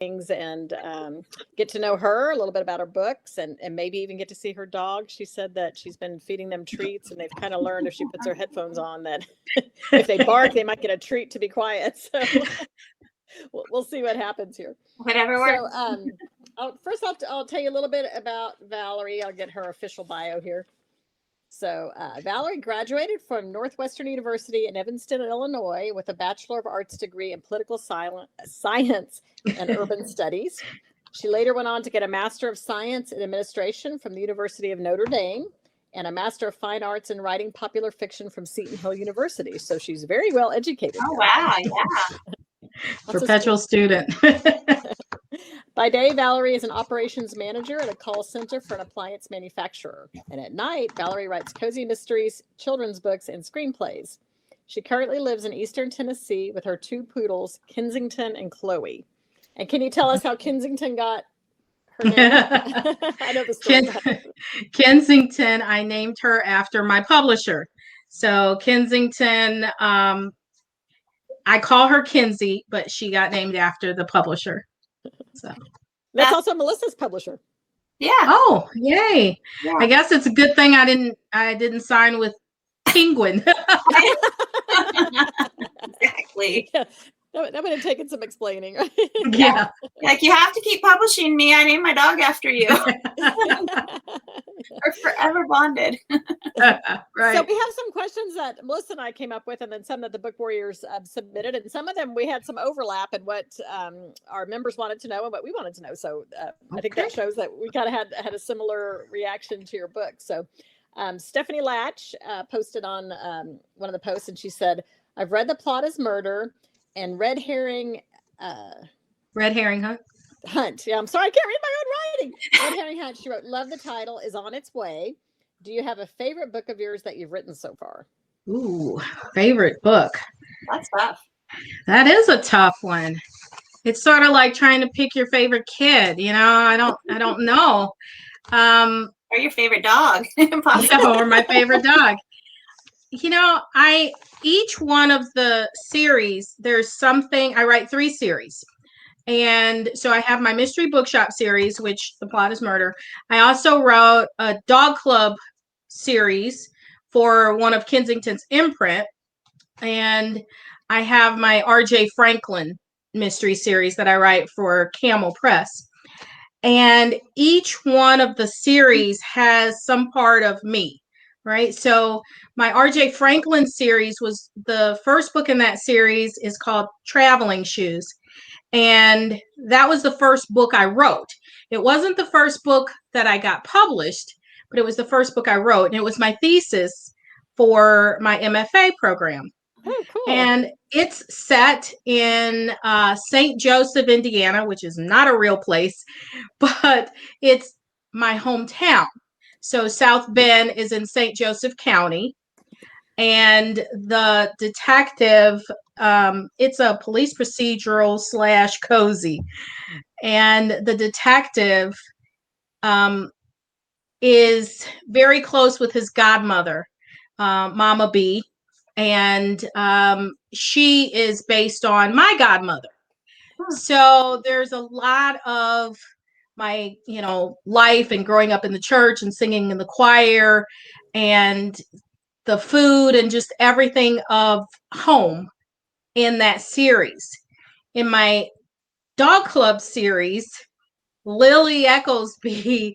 things and get to know her, a little bit about her books, and maybe even get to see her dog. She said that she's been feeding them treats, and they've kind of learned if she puts her headphones on that if they bark, they might get a treat to be quiet. So we'll see what happens here. Whatever works. So first I'll tell you a little bit about Valerie. I'll get her official bio here. So Valerie graduated from Northwestern University in Evanston, Illinois, with a Bachelor of Arts degree in Political Science and Urban Studies. She later went on to get a Master of Science in Administration from the University of Notre Dame and a Master of Fine Arts in Writing Popular Fiction from Seton Hill University. So she's very well educated. Oh, wow, yeah. Perpetual student. By day, Valerie is an operations manager at a call center for an appliance manufacturer. And at night, Valerie writes cozy mysteries, children's books, and screenplays. She currently lives in Eastern Tennessee with her 2 poodles, Kensington and Chloe. And can you tell us how Kensington got her name? I know the story. Kensington, I named her after my publisher. So Kensington, I call her Kinsey, but she got named after the publisher. So that's also Melissa's publisher. Yeah. Oh, yay. Yeah. I guess it's a good thing I didn't sign with Penguin. Exactly. Yeah. That would have taken some explaining, right? Yeah. Like, you have to keep publishing me. I named my dog after you. We're forever bonded. Right. So we have some questions that Melissa and I came up with, and then some that the Book Warriors submitted, and some of them we had some overlap in what our members wanted to know and what we wanted to know. So I think that shows that we kind of had a similar reaction to your book. So Stephanie Latch posted on one of the posts, and she said, "I've read The Plot is Murder and Red Herring Hunt. Yeah, I'm sorry, I can't read my own writing. Red Herring Hunt." She wrote, "Love the title, is on its way. Do you have a favorite book of yours that you've written so far?" Ooh, favorite book. That's tough. That is a tough one. It's sort of like trying to pick your favorite kid. You know, I don't know. Or your favorite dog. Or my favorite dog. You know, each one of the series, there's something. I write 3 series. And so I have my mystery bookshop series, which The Plot is Murder. I also wrote a dog club series for one of Kensington's imprint. And I have my R.J. Franklin mystery series that I write for Camel Press. And each one of the series has some part of me, right? So my R.J. Franklin series was the first book in that series is called Traveling Shoes. And that was the first book I wrote. It wasn't the first book that I got published, but it was the first book I wrote. And it was my thesis for my MFA program. Oh, cool. And it's set in St. Joseph, Indiana, which is not a real place, but it's my hometown. So South Bend is in St. Joseph County. And the detective, it's a police procedural / cozy. And the detective is very close with his godmother, Mama B. And she is based on my godmother. So there's a lot of my, life and growing up in the church and singing in the choir and the food and just everything of home in that series. In my dog club series, Lily Ecclesby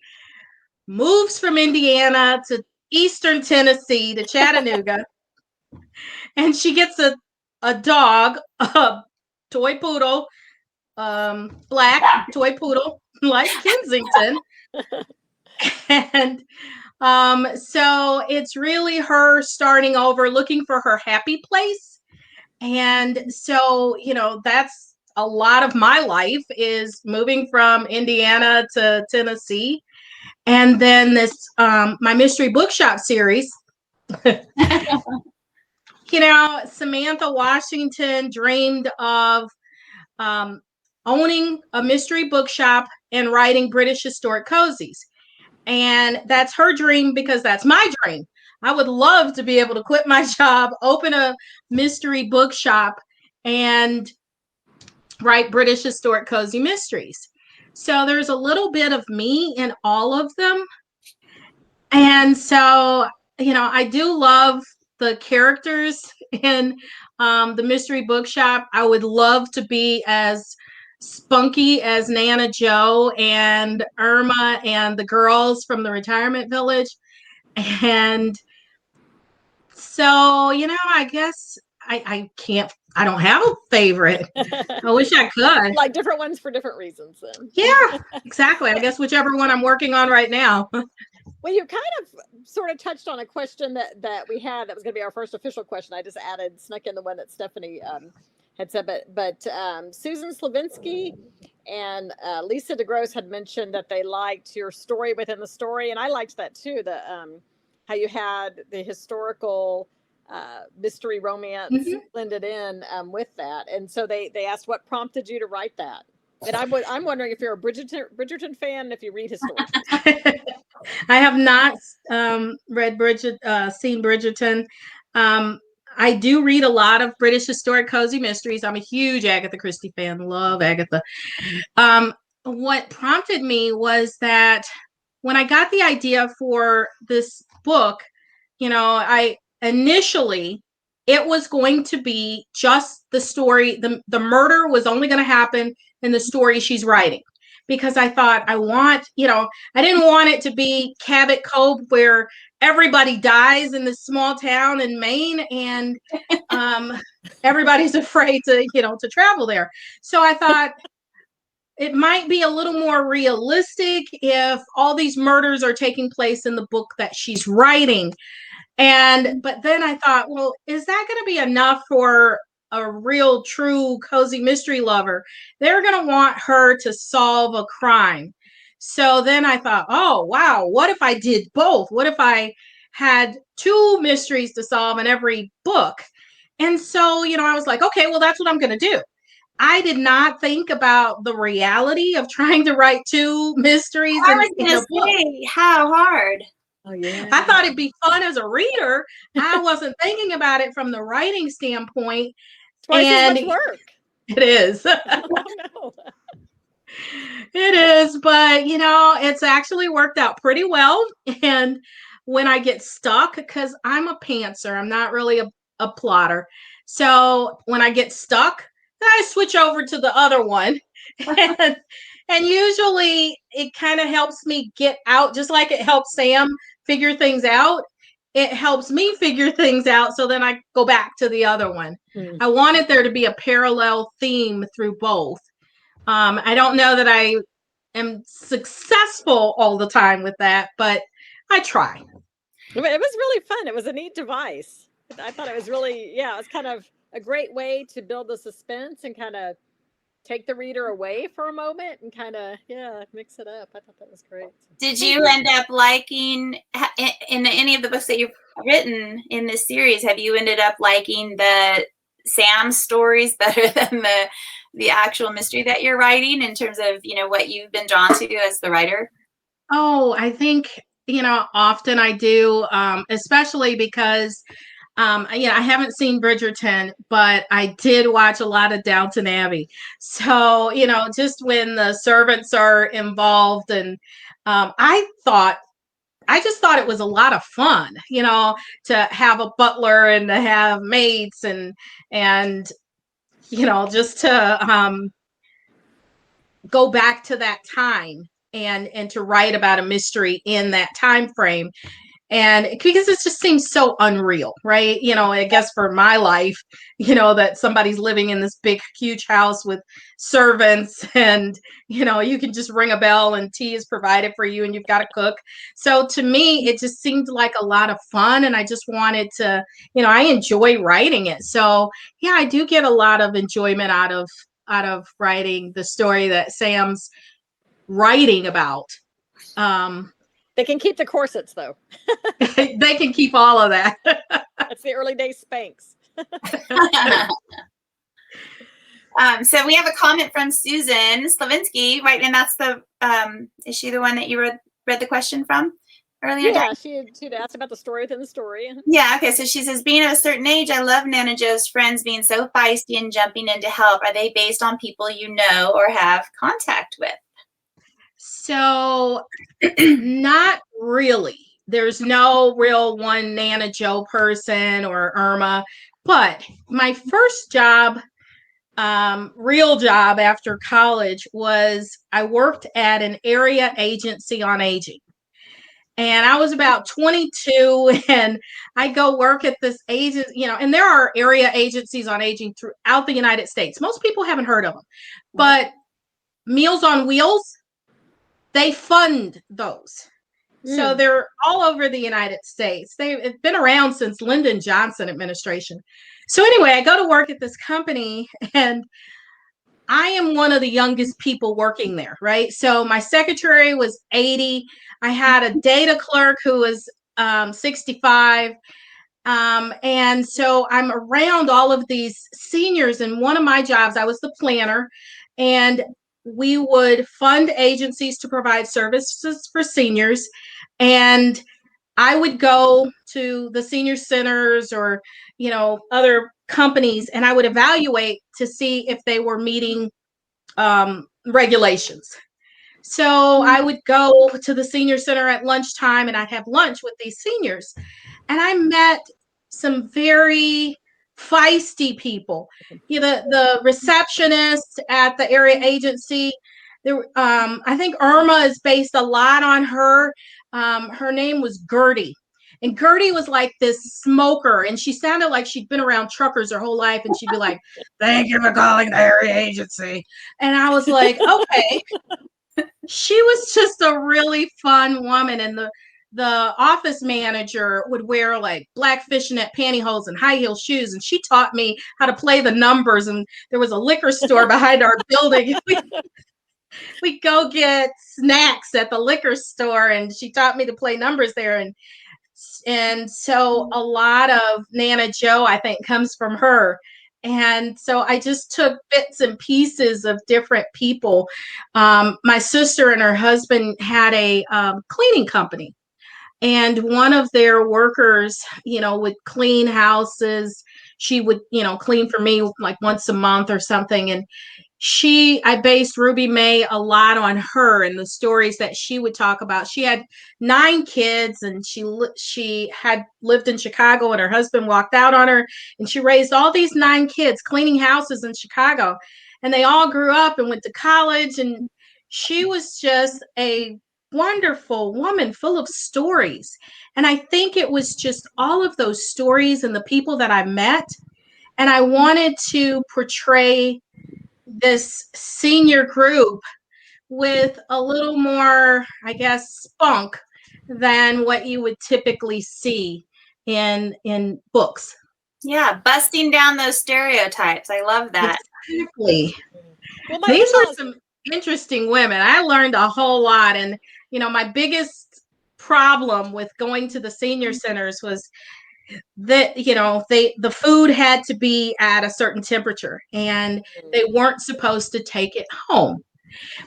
moves from Indiana to Eastern Tennessee to Chattanooga, and she gets a dog, a toy poodle, black toy poodle like Kensington. And so it's really her starting over, looking for her happy place. And so, that's a lot of my life is moving from Indiana to Tennessee. And then this, my mystery bookshop series, Samantha Washington dreamed of owning a mystery bookshop and writing British historic cozies. And that's her dream because that's my dream. I would love to be able to quit my job, open a mystery bookshop, and write British historic cozy mysteries. So there's a little bit of me in all of them. And so, I do love the characters in the Mystery Bookshop. I would love to be as spunky as Nana Joe and Irma and the girls from the retirement village. And so, I guess I don't have a favorite. I wish I could. Like different ones for different reasons then. Yeah, exactly. I guess whichever one I'm working on right now. Well, you kind of sort of touched on a question that we had that was going to be our first official question. I just snuck in the one that Stephanie had said, but Susan Slavinsky and Lisa DeGrosse had mentioned that they liked your story within the story, and I liked that too. The how you had the historical mystery romance blended in with that, and so they asked what prompted you to write that. And I'm wondering if you're a Bridgerton fan, and if you read his stories. I have not seen Bridgerton. I do read a lot of British historic cozy mysteries. I'm a huge Agatha Christie fan. Love Agatha. What prompted me was that when I got the idea for this book, I initially it was going to be just the story. The murder was only going to happen in the story she's writing, because I thought I didn't want it to be Cabot Cove where everybody dies in this small town in Maine and everybody's afraid to travel there. So I thought it might be a little more realistic if all these murders are taking place in the book that she's writing. But then I thought, well, is that going to be enough for a real true cozy mystery lover? They're going to want her to solve a crime. So then I thought, oh, wow, what if I did both? What if I had two mysteries to solve in every book? And so, I was like, okay, well, that's what I'm going to do. I did not think about the reality of trying to write two mysteries in a book. How hard? Oh, yeah. I thought it'd be fun as a reader. I wasn't thinking about it from the writing standpoint. Twice as much work. It is. Oh, no. It is, but it's actually worked out pretty well. And when I get stuck, because I'm a pantser, I'm not really a plotter. So when I get stuck, then I switch over to the other one. And usually it kind of helps me get out, just like it helps Sam figure things out. It helps me figure things out. So then I go back to the other one. I wanted there to be a parallel theme through both. I don't know that I am successful all the time with that, but I try. It was really fun. It was a neat device. I thought it was really, it was kind of a great way to build the suspense and kind of take the reader away for a moment and kind of, mix it up. I thought that was great. Did you end up liking, in any of the books that you've written in this series, have you ended up liking the Sam's stories better than the actual mystery that you're writing, in terms of, what you've been drawn to as the writer? Oh, I think, often I do, especially because I haven't seen Bridgerton, but I did watch a lot of Downton Abbey. So, just when the servants are involved, and I just thought it was a lot of fun, to have a butler and to have maids and just to go back to that time and to write about a mystery in that time frame. And because it just seems so unreal, right? I guess for my life, that somebody's living in this big, huge house with servants, and, you can just ring a bell and tea is provided for you and you've got to cook. So to me, it just seemed like a lot of fun. And I just wanted to, I enjoy writing it. So yeah, I do get a lot of enjoyment out of writing the story that Sam's writing about. They can keep the corsets, though. They can keep all of that. That's the early days Spanx. So we have a comment from Susan Slavinsky, right? And that's is she the one that you read the question from earlier? Yeah, she'd asked about the story within the story. Yeah, okay. So she says, being of a certain age, I love Nana Joe's friends being so feisty and jumping in to help. Are they based on people you know or have contact with? So not really. There's no real one Nana Joe person or Irma. But my first job, real job after college, was I worked at an area agency on aging. And I was about 22, and I go work at this agent, and there are area agencies on aging throughout the United States. Most people haven't heard of them, but Meals on Wheels, they fund those. So they're all over the United States. They've been around since Lyndon Johnson administration. So anyway, I go to work at this company, and I am one of the youngest people working there, right? So my secretary was 80. I had a data clerk who was 65. And so I'm around all of these seniors. And one of my jobs, I was the planner, and we would fund agencies to provide services for seniors. And I would go to the senior centers or, other companies, and I would evaluate to see if they were meeting regulations. So I would go to the senior center at lunchtime, and I'd have lunch with these seniors. And I met some very feisty people. The receptionist at the area agency, there, I think Irma is based a lot on her. Her name was Gertie. And Gertie was like this smoker, and she sounded like she'd been around truckers her whole life. And she'd be like, "Thank you for calling the area agency." And I was like, okay. She was just a really fun woman. And the office manager would wear like black fishnet pantyhose and high heel shoes. And she taught me how to play the numbers. And there was a liquor store behind our building. We go get snacks at the liquor store, and she taught me to play numbers there. And so a lot of Nana Joe, I think, comes from her. And so I just took bits and pieces of different people. My sister and her husband had a cleaning company, and one of their workers, would clean houses. She would, clean for me like once a month or something. And I based Ruby May a lot on her and the stories that she would talk about. She had 9 kids, and she had lived in Chicago, and her husband walked out on her, and she raised all these 9 kids cleaning houses in Chicago, and they all grew up and went to college. And she was just a wonderful woman full of stories. And I think it was just all of those stories and the people that I met, and I wanted to portray this senior group with a little more, I guess, spunk than what you would typically see in books. Yeah, busting down those stereotypes. I love that. Exactly. Well, these were some interesting women. I learned a whole lot. And, my biggest problem with going to the senior centers was that the food had to be at a certain temperature, and they weren't supposed to take it home.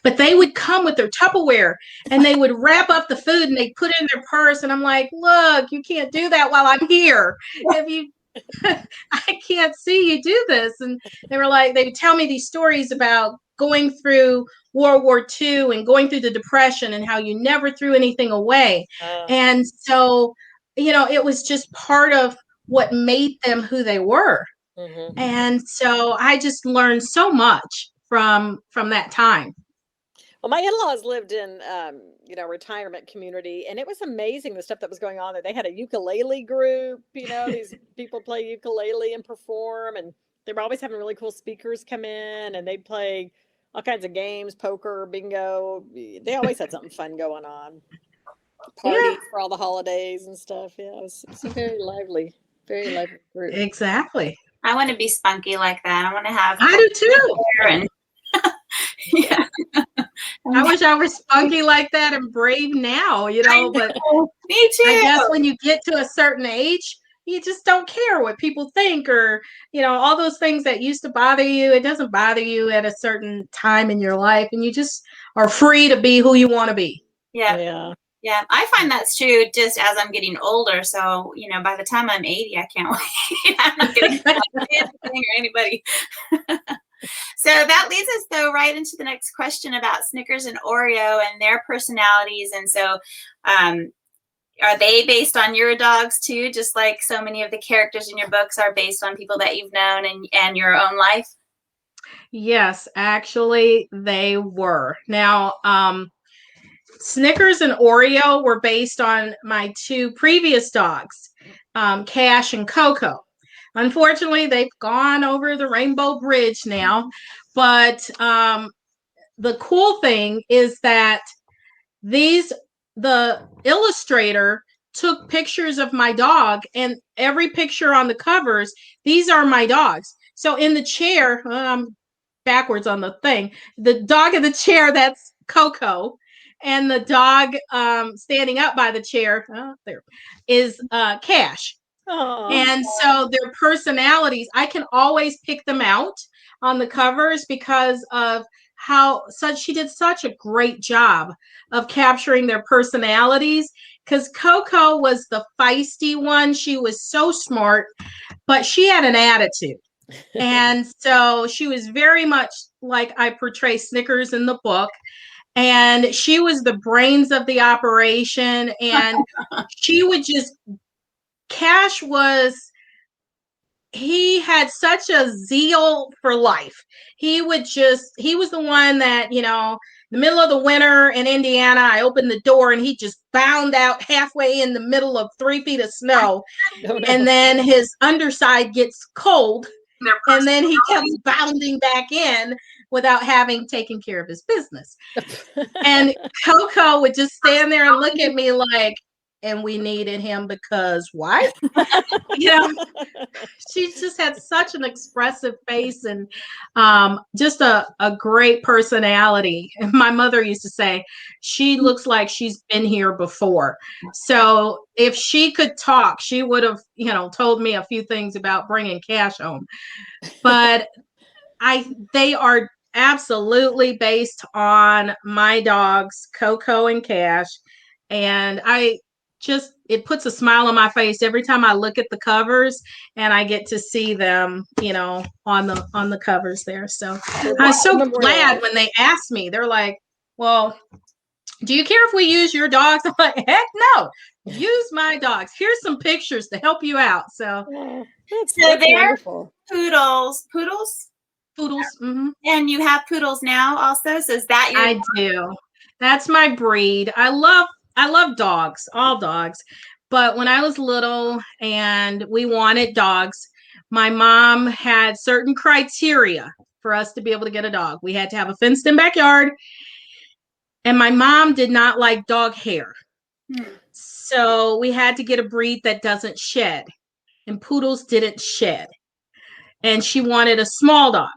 But they would come with their Tupperware, and they would wrap up the food, and they put it in their purse. And I'm like, look, you can't do that while I'm here. If you I can't see you do this. And they would tell me these stories about going through World War II and going through the Depression, and how you never threw anything away. And so, it was just part of what made them who they were. And so I just learned so much from that time. Well, my in-laws lived in, retirement community, and it was amazing the stuff that was going on there. They had a ukulele group, these people play ukulele and perform, and they were always having really cool speakers come in, and they'd play all kinds of games, poker, bingo. They always had something fun going on. Parties for all the holidays and stuff. Yeah, it's a very lively group. Exactly. I want to be spunky like that. I want to have. I do too. And yeah. I wish I were spunky like that and brave now, but me too. I guess when you get to a certain age, you just don't care what people think, or, all those things that used to bother you. It doesn't bother you at a certain time in your life, and you just are free to be who you want to be. Yeah. Yeah. Yeah, I find that's true just as I'm getting older. So, by the time I'm 80, I can't wait. I'm not getting anything or anybody. So that leads us, though, right into the next question about Snickers and Oreo and their personalities. And so, are they based on your dogs too? Just like so many of the characters in your books are based on people that you've known and your own life? Yes, actually, they were. Now, Snickers and Oreo were based on my two previous dogs, Cash and Coco. Unfortunately, they've gone over the Rainbow Bridge now. But the cool thing is that the illustrator took pictures of my dog, and every picture on the covers, these are my dogs. So in the chair, backwards on the thing, the dog in the chair, that's Coco, and the dog standing up by the chair, there is Cash. Aw. And so their personalities, I can always pick them out on the covers because of she did such a great job of capturing their personalities. Because Coco was the feisty one. She was so smart, but she had an attitude. And so she was very much like I portray Snickers in the book. And she was the brains of the operation. And she would just, Cash he had such a zeal for life. He was the one that, the middle of the winter in Indiana, I opened the door and he just bound out halfway in the middle of 3 feet of snow. Oh, no. And then his underside gets cold. And then he comes bounding back in without having taken care of his business. And Coco would just stand there and look at me like, and we needed him because what? She just had such an expressive face and just a great personality. My mother used to say, she looks like she's been here before. So if she could talk, she would have, told me a few things about bringing Cash home. But they are absolutely based on my dogs, Coco and Cash. And it puts a smile on my face every time I look at the covers and I get to see them, on the covers there. So I'm so glad when they asked me. They're like, well, do you care if we use your dogs? I'm like, heck no, use my dogs. Here's some pictures to help you out. So, that's they're wonderful. Poodles. Mm-hmm. And you have poodles now also. So is that your? I do. That's my breed. I love dogs, all dogs. But when I was little and we wanted dogs, my mom had certain criteria for us to be able to get a dog. We had to have a fenced-in backyard, and my mom did not like dog hair. So we had to get a breed that doesn't shed, and poodles didn't shed. And she wanted a small dog.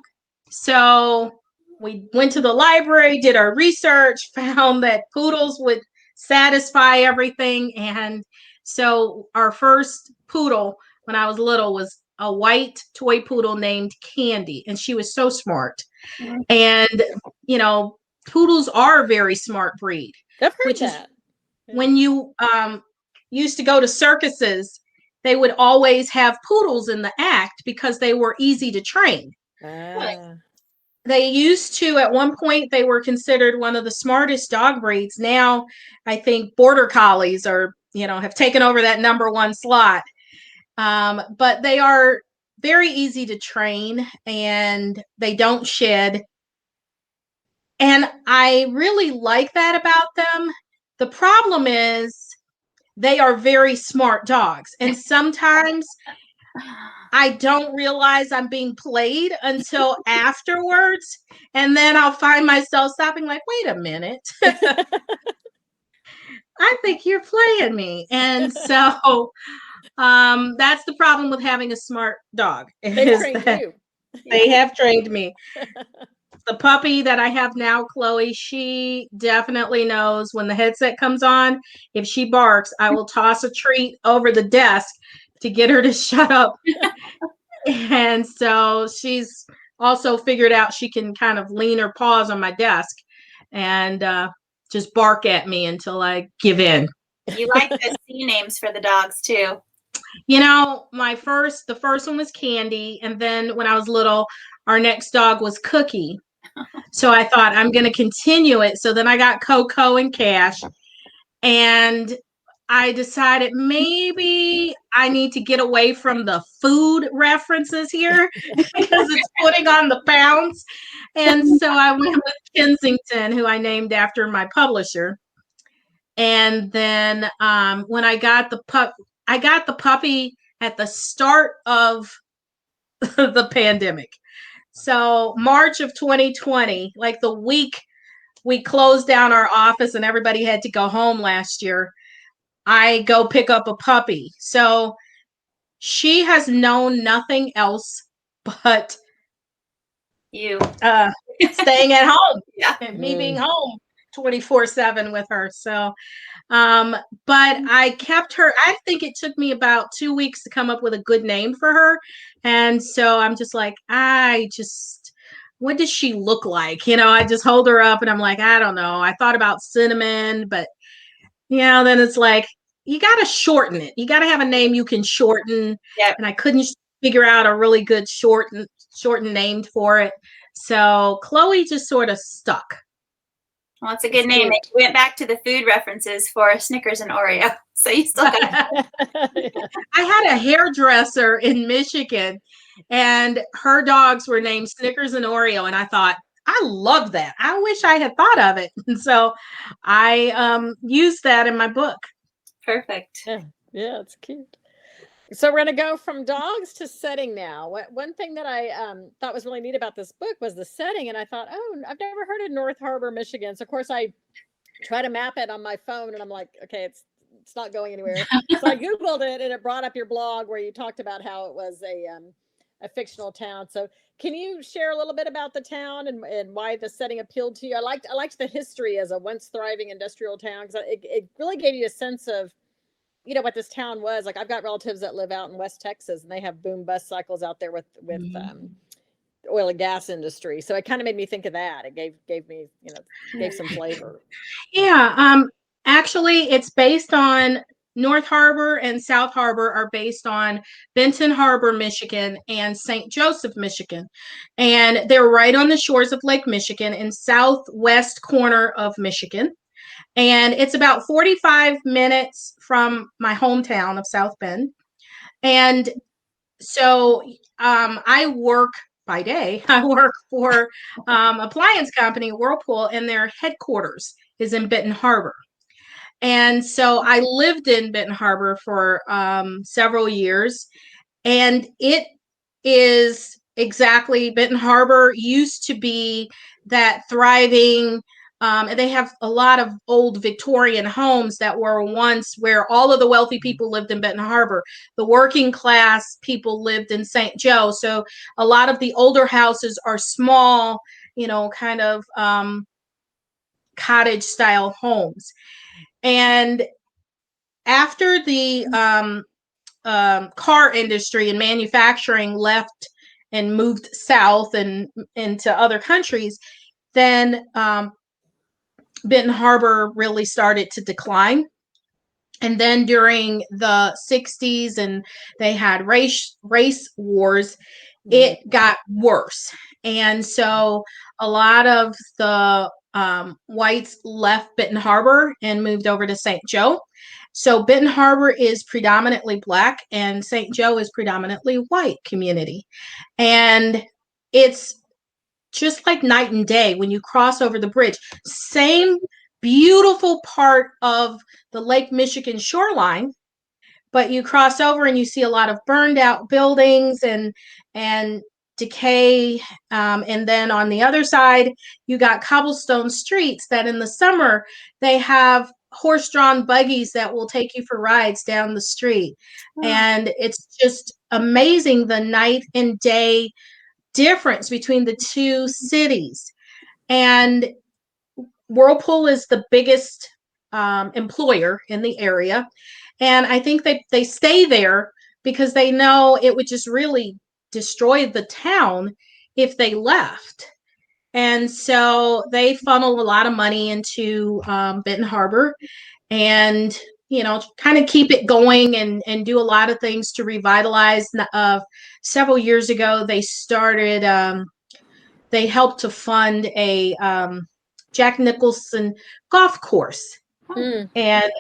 So we went to the library, did our research, found that poodles would satisfy everything. And so our first poodle when I was little was a white toy poodle named Candy. And she was so smart. And, poodles are a very smart breed. I've heard which that. Is when you used to go to circuses, they would always have poodles in the act because they were easy to train. They used to, at one point, they were considered one of the smartest dog breeds. Now, I think border collies have taken over that number one slot. But they are very easy to train and they don't shed. And I really like that about them. The problem is they are very smart dogs. And sometimes I don't realize I'm being played until afterwards. And then I'll find myself stopping like, wait a minute. I think you're playing me. And so that's the problem with having a smart dog. They trained you. They have trained me. The puppy that I have now, Chloe, she definitely knows when the headset comes on. If she barks, I will toss a treat over the desk to get her to shut up. And so she's also figured out she can kind of lean her paws on my desk. And just bark at me until I give in. You like the sea names for the dogs too. You know, the first one was Candy, and then when I was little, our next dog was Cookie. So I thought I'm going to continue it. So then I got Coco and Cash, and I decided maybe I need to get away from the food references here because it's putting on the pounds. And so I went with Kensington, who I named after my publisher. And then when I got the puppy at the start of the pandemic. So March of 2020, like the week we closed down our office and everybody had to go home last year, I go pick up a puppy. So she has known nothing else but You. staying at home Yeah. and me being home 24/7 with her. So but I kept her. I think it took me about 2 weeks to come up with a good name for her. And so I'm just like, what does she look like? You know, I just hold her up and I'm like, I don't know. I thought about Cinnamon, but then it's like, you got to shorten it. You got to have a name you can shorten. Yep. And I couldn't figure out a really good shortened name for it. So Chloe just sort of stuck. Well, it's a good name. It went back to the food references for Snickers and Oreo. So you still got I had a hairdresser in Michigan, and her dogs were named Snickers and Oreo. And I thought, I love that. I wish I had thought of it. And so I used that in my book. Perfect. Yeah, it's cute. So we're going to go from dogs to setting now. One thing that I thought was really neat about this book was the setting. And I thought, oh, I've never heard of North Harbor, Michigan. So, of course, I try to map it on my phone. And I'm like, okay, it's not going anywhere. So I Googled it, and it brought up your blog where you talked about how it was a fictional town. So can you share a little bit about the town and why the setting appealed to you? I liked the history as a once thriving industrial town, because it really gave you a sense of, what this town was. Like, I've got relatives that live out in West Texas, and they have boom bust cycles out there with oil and gas industry. So it kind of made me think of that. It gave me, gave some flavor. Yeah. Actually, it's based on North Harbor and South Harbor are based on Benton Harbor, Michigan, and St. Joseph, Michigan. And they're right on the shores of Lake Michigan in southwest corner of Michigan. And it's about 45 minutes from my hometown of South Bend. And so I work by day. I work for appliance company Whirlpool, and their headquarters is in Benton Harbor. And so I lived in Benton Harbor for several years, and it is exactly, Benton Harbor used to be that thriving. And they have a lot of old Victorian homes that were once where all of the wealthy people lived in Benton Harbor. The working class people lived in St. Joe. So a lot of the older houses are small, kind of cottage style homes. And after the car industry and manufacturing left and moved south and into other countries, then Benton Harbor really started to decline. And then during the 60s, and they had race wars, it got worse. And so a lot of the whites left Benton Harbor and moved over to St. Joe. So Benton Harbor is predominantly Black, and St. Joe is predominantly white community. And it's just like night and day when you cross over the bridge. Same beautiful part of the Lake Michigan shoreline, but you cross over and you see a lot of burned out buildings and decay. And then on the other side, you got cobblestone streets that in the summer they have horse-drawn buggies that will take you for rides down the street. And it's just amazing the night and day difference between the two cities. And Whirlpool is the biggest employer in the area. And I think they stay there because they know it would just really destroy the town if they left. And so they funnel a lot of money into Benton Harbor, and kind of keep it going, and do a lot of things to revitalize. Several years ago, they started. They helped to fund a Jack Nicholson golf course, Mm. and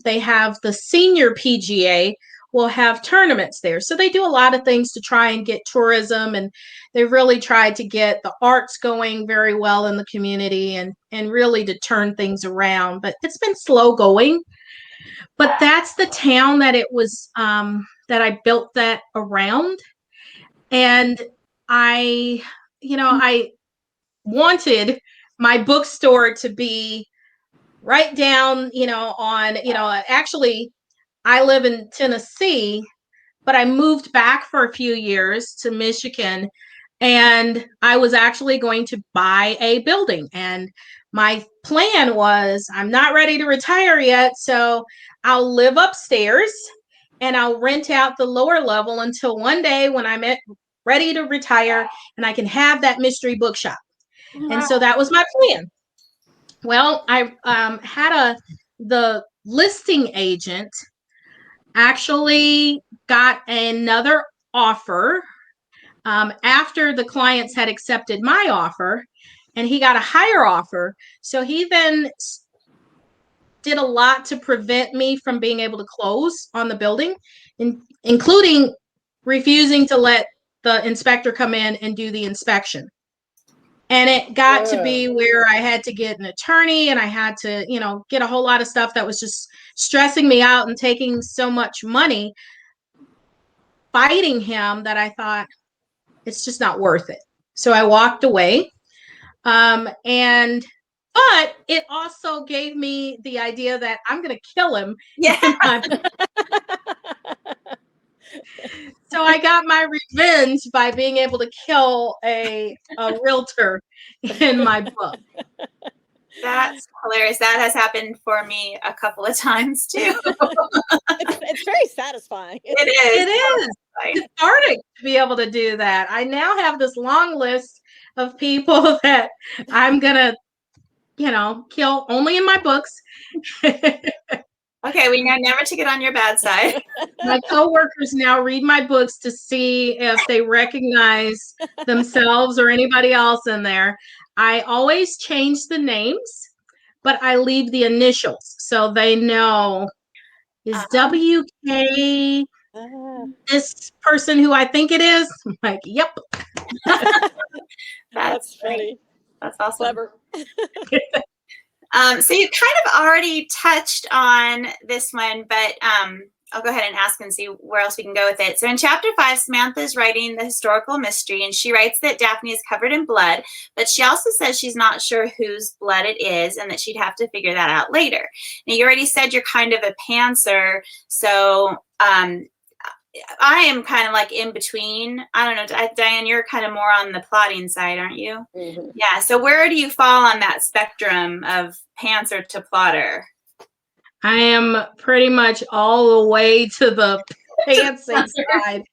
they have the senior PGA will have tournaments there. So they do a lot of things to try and get tourism, and they really tried to get the arts going very well in the community, and really to turn things around. But it's been slow going. But that's the town that it was that I built that around. And I, I wanted my bookstore to be right down, actually, I live in Tennessee, but I moved back for a few years to Michigan, and I was actually going to buy a building. And my plan was, I'm not ready to retire yet, so I'll live upstairs and I'll rent out the lower level until one day when I'm ready to retire and I can have that mystery bookshop. And so that was my plan. Well, I had the listing agent actually got another offer after the clients had accepted my offer, and he got a higher offer. So he then did a lot to prevent me from being able to close on the building, including refusing to let the inspector come in and do the inspection. And it got to be where I had to get an attorney, and I had to, get a whole lot of stuff that was just stressing me out and taking so much money fighting him, that I thought it's just not worth it. So I walked away. But it also gave me the idea that I'm going to kill him. Yeah. So I got my revenge by being able to kill a realtor in my book. That's hilarious. That has happened for me a couple of times too. It's very satisfying. It is. It is cathartic to be able to do that. I now have this long list of people that I'm gonna, kill only in my books. Okay, we know never to get on your bad side. My coworkers now read my books to see if they recognize themselves or anybody else in there. I always change the names, but I leave the initials so they know, is WK this person who I think it is? I'm like, yep. That's funny. That's awesome. Clever. So you kind of already touched on this one, but I'll go ahead and ask and see where else we can go with it. So in chapter 5, Samantha is writing the historical mystery, and she writes that Daphne is covered in blood, but she also says she's not sure whose blood it is and that she'd have to figure that out later. Now, you already said you're kind of a pantser, so I am kind of like in between. I don't know, Diane, you're kind of more on the plotting side, aren't you? Mm-hmm. Yeah, so where do you fall on that spectrum of pantser to plotter? I am pretty much all the way to the pantsing side.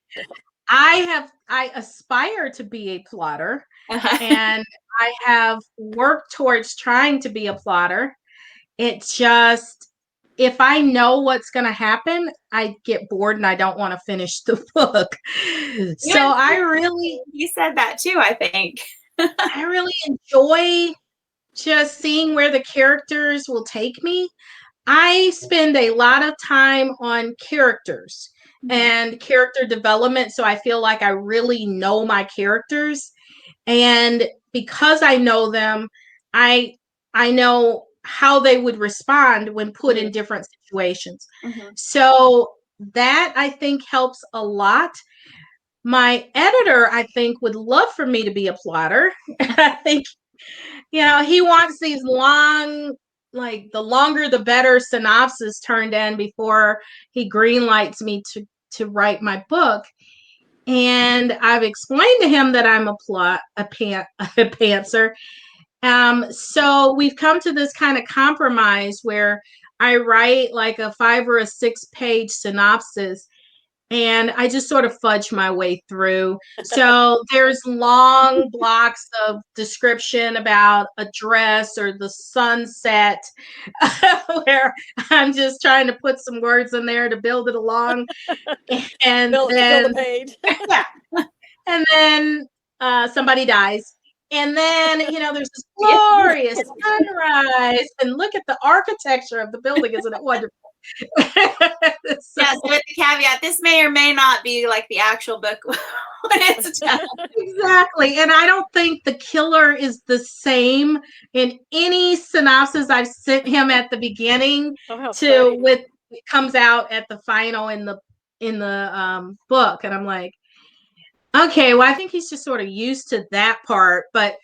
I aspire to be a plotter, and I have worked towards trying to be a plotter. It just, if I know what's going to happen, I get bored and I don't want to finish the book. You said that too, I think. I really enjoy just seeing where the characters will take me. I spend a lot of time on characters and character development, so I feel like I really know my characters. And because I know them, I know how they would respond when put in different situations. Mm-hmm. So that, I think, helps a lot. My editor, I think, would love for me to be a plotter. I think, he wants these long, like the longer the better synopsis turned in before he greenlights me to write my book. And I've explained to him that I'm a pantser. So we've come to this kind of compromise where I write like a 5 or a 6 page synopsis, and I just sort of fudge my way through. So there's long blocks of description about a dress or the sunset where I'm just trying to put some words in there to build it along. And Fill then the page. yeah, and then somebody dies. And then, there's this glorious sunrise, and look at the architecture of the building. Isn't it wonderful? So, Yeah, so with the caveat, this may or may not be like the actual book when it's done. exactly. And I don't think the killer is the same in any synopsis I've sent him at the beginning to with it comes out at the final in the book. And I'm like, okay, well, I think he's just sort of used to that part, but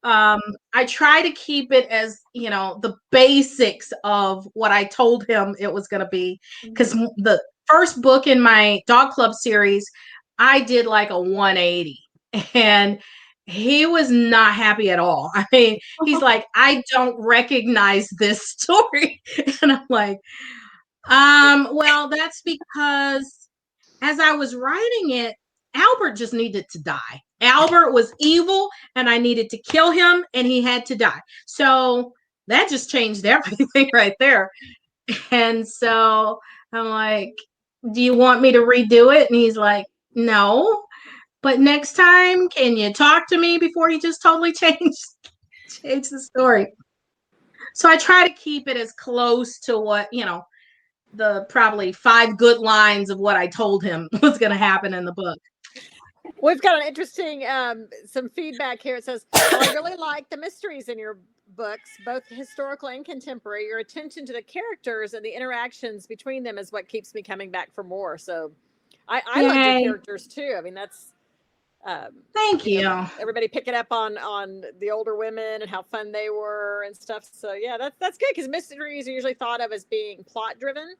I try to keep it as, the basics of what I told him it was going to be. Because the first book in my dog club series, I did like a 180, and he was not happy at all. I mean, he's like, I don't recognize this story. And I'm like, well, that's because as I was writing it, Albert just needed to die. Albert was evil, and I needed to kill him, and he had to die. So that just changed everything right there. And so I'm like, do you want me to redo it? And he's like, no. But next time, can you talk to me before you just totally change the story? So I try to keep it as close to what, the probably 5 good lines of what I told him was going to happen in the book. We've got an interesting some feedback here. It says, well, I really like the mysteries in your books, both historical and contemporary. Your attention to the characters and the interactions between them is what keeps me coming back for more. So I love your characters too. I mean, that's thank you. Everybody picking up on the older women and how fun they were and stuff. So yeah, that's good, because mysteries are usually thought of as being plot driven.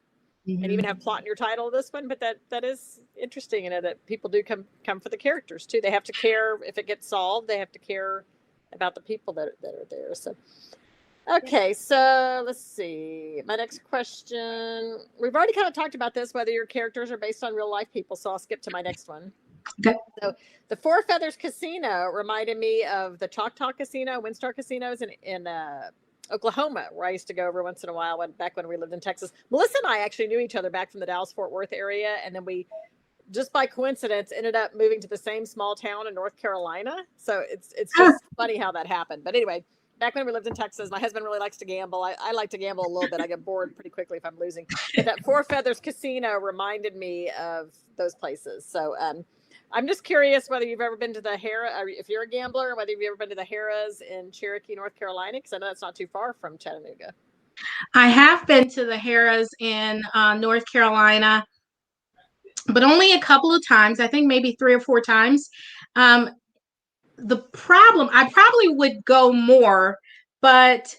And even have plot in your title of this one, but that is interesting, that people do come for the characters too. They have to care if it gets solved. They have to care about the people that are there. So, okay, so let's see. My next question. We've already kind of talked about this, whether your characters are based on real life people. So I'll skip to my next one. Okay. So the Four Feathers Casino reminded me of the Choctaw Casino, Windstar Casinos in Oklahoma, where I used to go every once in a while back when we lived in Texas. Melissa and I actually knew each other back from the Dallas-Fort Worth area. And then we, just by coincidence, ended up moving to the same small town in North Carolina. So it's just funny how that happened. But anyway, back when we lived in Texas, my husband really likes to gamble. I like to gamble a little bit. I get bored pretty quickly if I'm losing. But that Four Feathers Casino reminded me of those places. So I'm just curious whether you've ever been to the Harrah, if you're a gambler, whether you've ever been to the Harrahs in Cherokee, North Carolina, because I know that's not too far from Chattanooga. I have been to the Harrahs in North Carolina, but only a couple of times. I think maybe 3 or 4 times. The problem, I probably would go more, but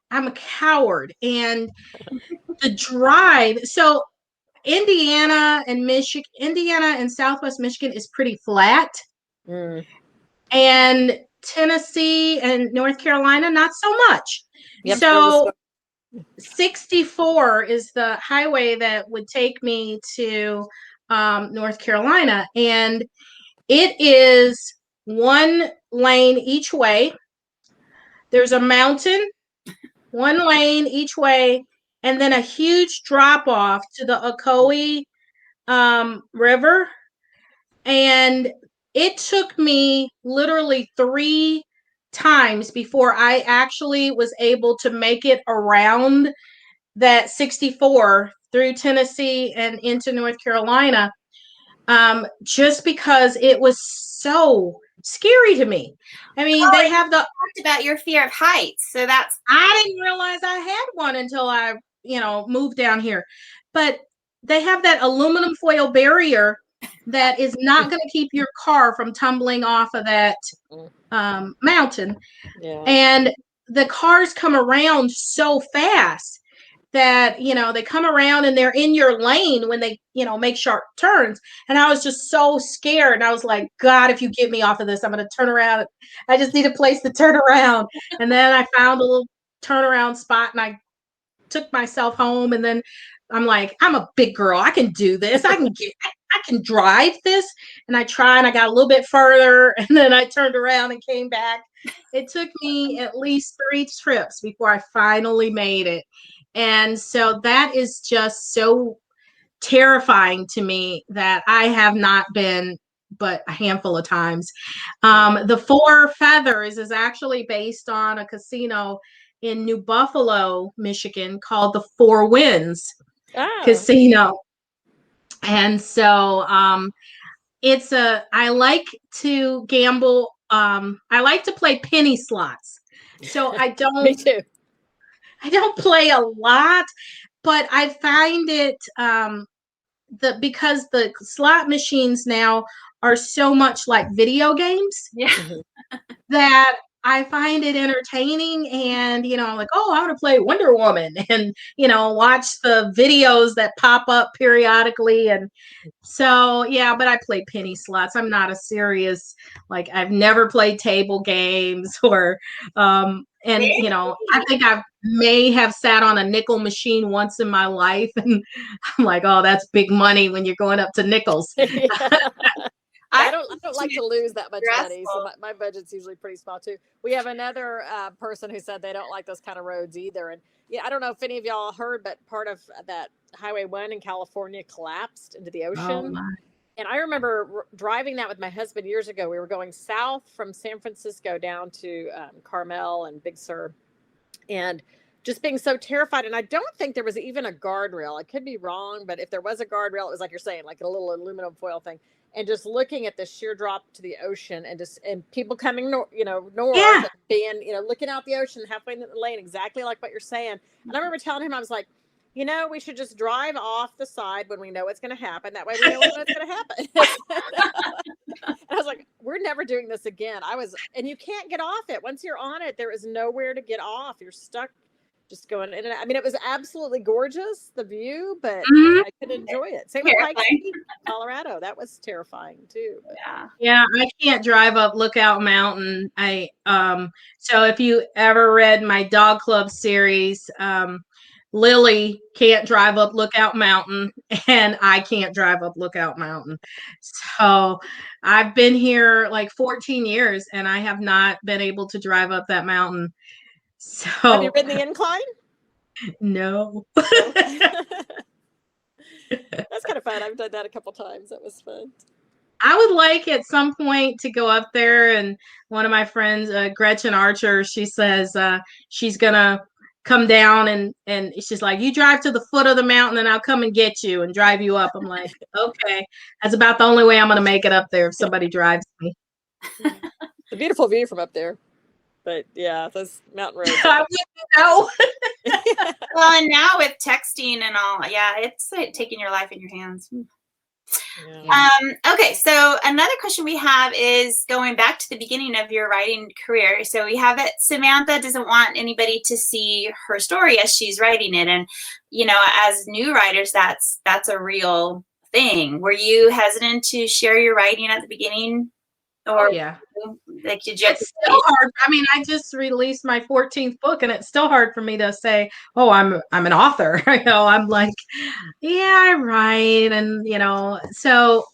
I'm a coward. And the drive, so Indiana and Southwest Michigan is pretty flat. And Tennessee and North Carolina, not so much. Yep. So 64 is the highway that would take me to North Carolina. And it is 1 lane each way. There's a mountain, 1 lane each way, and then a huge drop off to the Ocoee River. And it took me literally 3 times before I actually was able to make it around that 64 through Tennessee and into North Carolina, just because it was so scary to me. I mean, they have talked about your fear of heights, so I didn't realize I had one until I, moved down here. But they have that aluminum foil barrier that is not going to keep your car from tumbling off of that mountain. Yeah. And the cars come around so fast that, they come around and they're in your lane when they, make sharp turns. And I was just so scared. And I was like, God, if you get me off of this, I'm going to turn around. I just need a place to turn around. And then I found a little turnaround spot and I took myself home. And then I'm like, I'm a big girl. I can do this. I can drive this. And I tried, and I got a little bit further, and then I turned around and came back. It took me at least 3 trips before I finally made it. And so that is just so terrifying to me that I have not been but a handful of times. The Four Feathers is actually based on a casino in New Buffalo, Michigan called the Four Winds Casino. And so I like to gamble. I like to play penny slots. So I don't Me too. I don't play a lot, but I find it because the slot machines now are so much like video games Yeah. that I find it entertaining. And like, oh, I want to play Wonder Woman, and watch the videos that pop up periodically. And so yeah, but I play penny slots. I'm not a serious, like, I've never played table games or and I think I may have sat on a nickel machine once in my life, and I'm like, oh, that's big money when you're going up to nickels. Yeah. I don't like to lose that much money, so my budget's usually pretty small too. We have another person who said they don't like those kind of roads either, and yeah, I don't know if any of y'all heard, but part of that Highway 1 in California collapsed into the ocean. Oh, and I remember driving that with my husband years ago. We were going south from San Francisco down to Carmel and Big Sur, and just being so terrified. And I don't think there was even a guardrail. I could be wrong, but if there was a guardrail, it was like you're saying, like a little aluminum foil thing. And just looking at the sheer drop to the ocean, and people coming north, Yeah. being, looking out the ocean halfway in the lane, exactly like what you're saying. And I remember telling him, I was like, we should just drive off the side when we know what's going to happen. That way we know what's going to happen. And I was like, we're never doing this again. And you can't get off it. Once you're on it, there is nowhere to get off. You're stuck just going in and out. I mean, it was absolutely gorgeous, the view, but I couldn't enjoy it. Same with Pikes Peak, Colorado. That was terrifying too. But. Yeah, I can't drive up Lookout Mountain. So if you ever read my dog club series, Lily can't drive up Lookout Mountain, and I can't drive up Lookout Mountain. So I've been here like 14 years, and I have not been able to drive up that mountain. So have you ridden the incline? No. That's kind of fun. I've done that a couple times. That was fun. I would like at some point to go up there, and one of my friends, Gretchen Archer, she says she's gonna come down and she's like, you drive to the foot of the mountain and I'll come and get you and drive you up. I'm like, okay, that's about the only way I'm gonna make it up there if somebody drives me. It's a beautiful view from up there. But yeah, those mountain roads. I wouldn't know. Well, and now with texting and all, yeah, it's like taking your life in your hands. Yeah. Okay, so another question we have is going back to the beginning of your writing career. So we have it, Samantha doesn't want anybody to see her story as she's writing it. And, as new writers, that's a real thing. Were you hesitant to share your writing at the beginning? Or yeah. Like, did you? It's still hard. I mean, I just released my 14th book, and it's still hard for me to say, "Oh, I'm an author." I'm like, "Yeah, I write," and so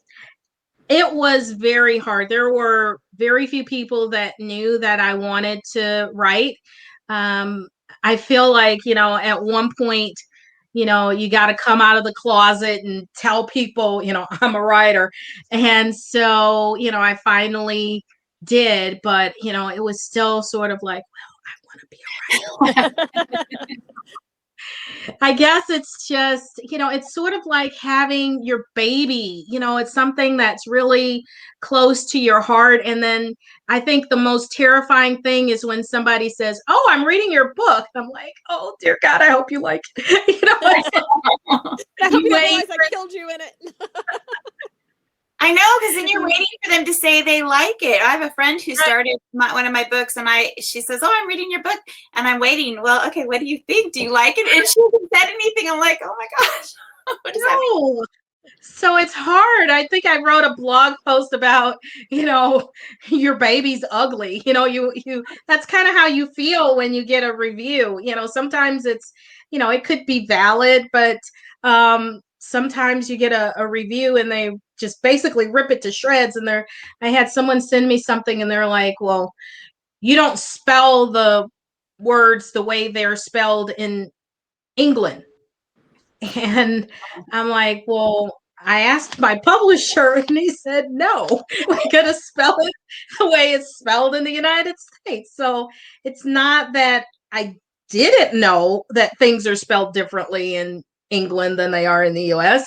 it was very hard. There were very few people that knew that I wanted to write. I feel like at one point, you got to come out of the closet and tell people, I'm a writer, and so I finally did, but it was still sort of like, well, I want to be a writer. I guess it's just it's sort of like having your baby. It's something that's really close to your heart. And then I think the most terrifying thing is when somebody says, oh, I'm reading your book. I'm like, oh dear God, I hope you like it. I hope you realize I killed you in it. I know, because then you're waiting for them to say they like it. I have a friend who started one of my books, and she says, "Oh, I'm reading your book," and I'm waiting. Well, okay, what do you think? Do you like it? And she hasn't said anything. I'm like, oh my gosh, what does that mean? So it's hard. I think I wrote a blog post about your baby's ugly. You that's kind of how you feel when you get a review. Sometimes it's it could be valid, but sometimes you get a review and they just basically rip it to shreds. And I had someone send me something and they're like, well, you don't spell the words the way they're spelled in England. And I'm like, well, I asked my publisher and he said, no, we're going to spell it the way it's spelled in the United States. So it's not that I didn't know that things are spelled differently in England than they are in the US.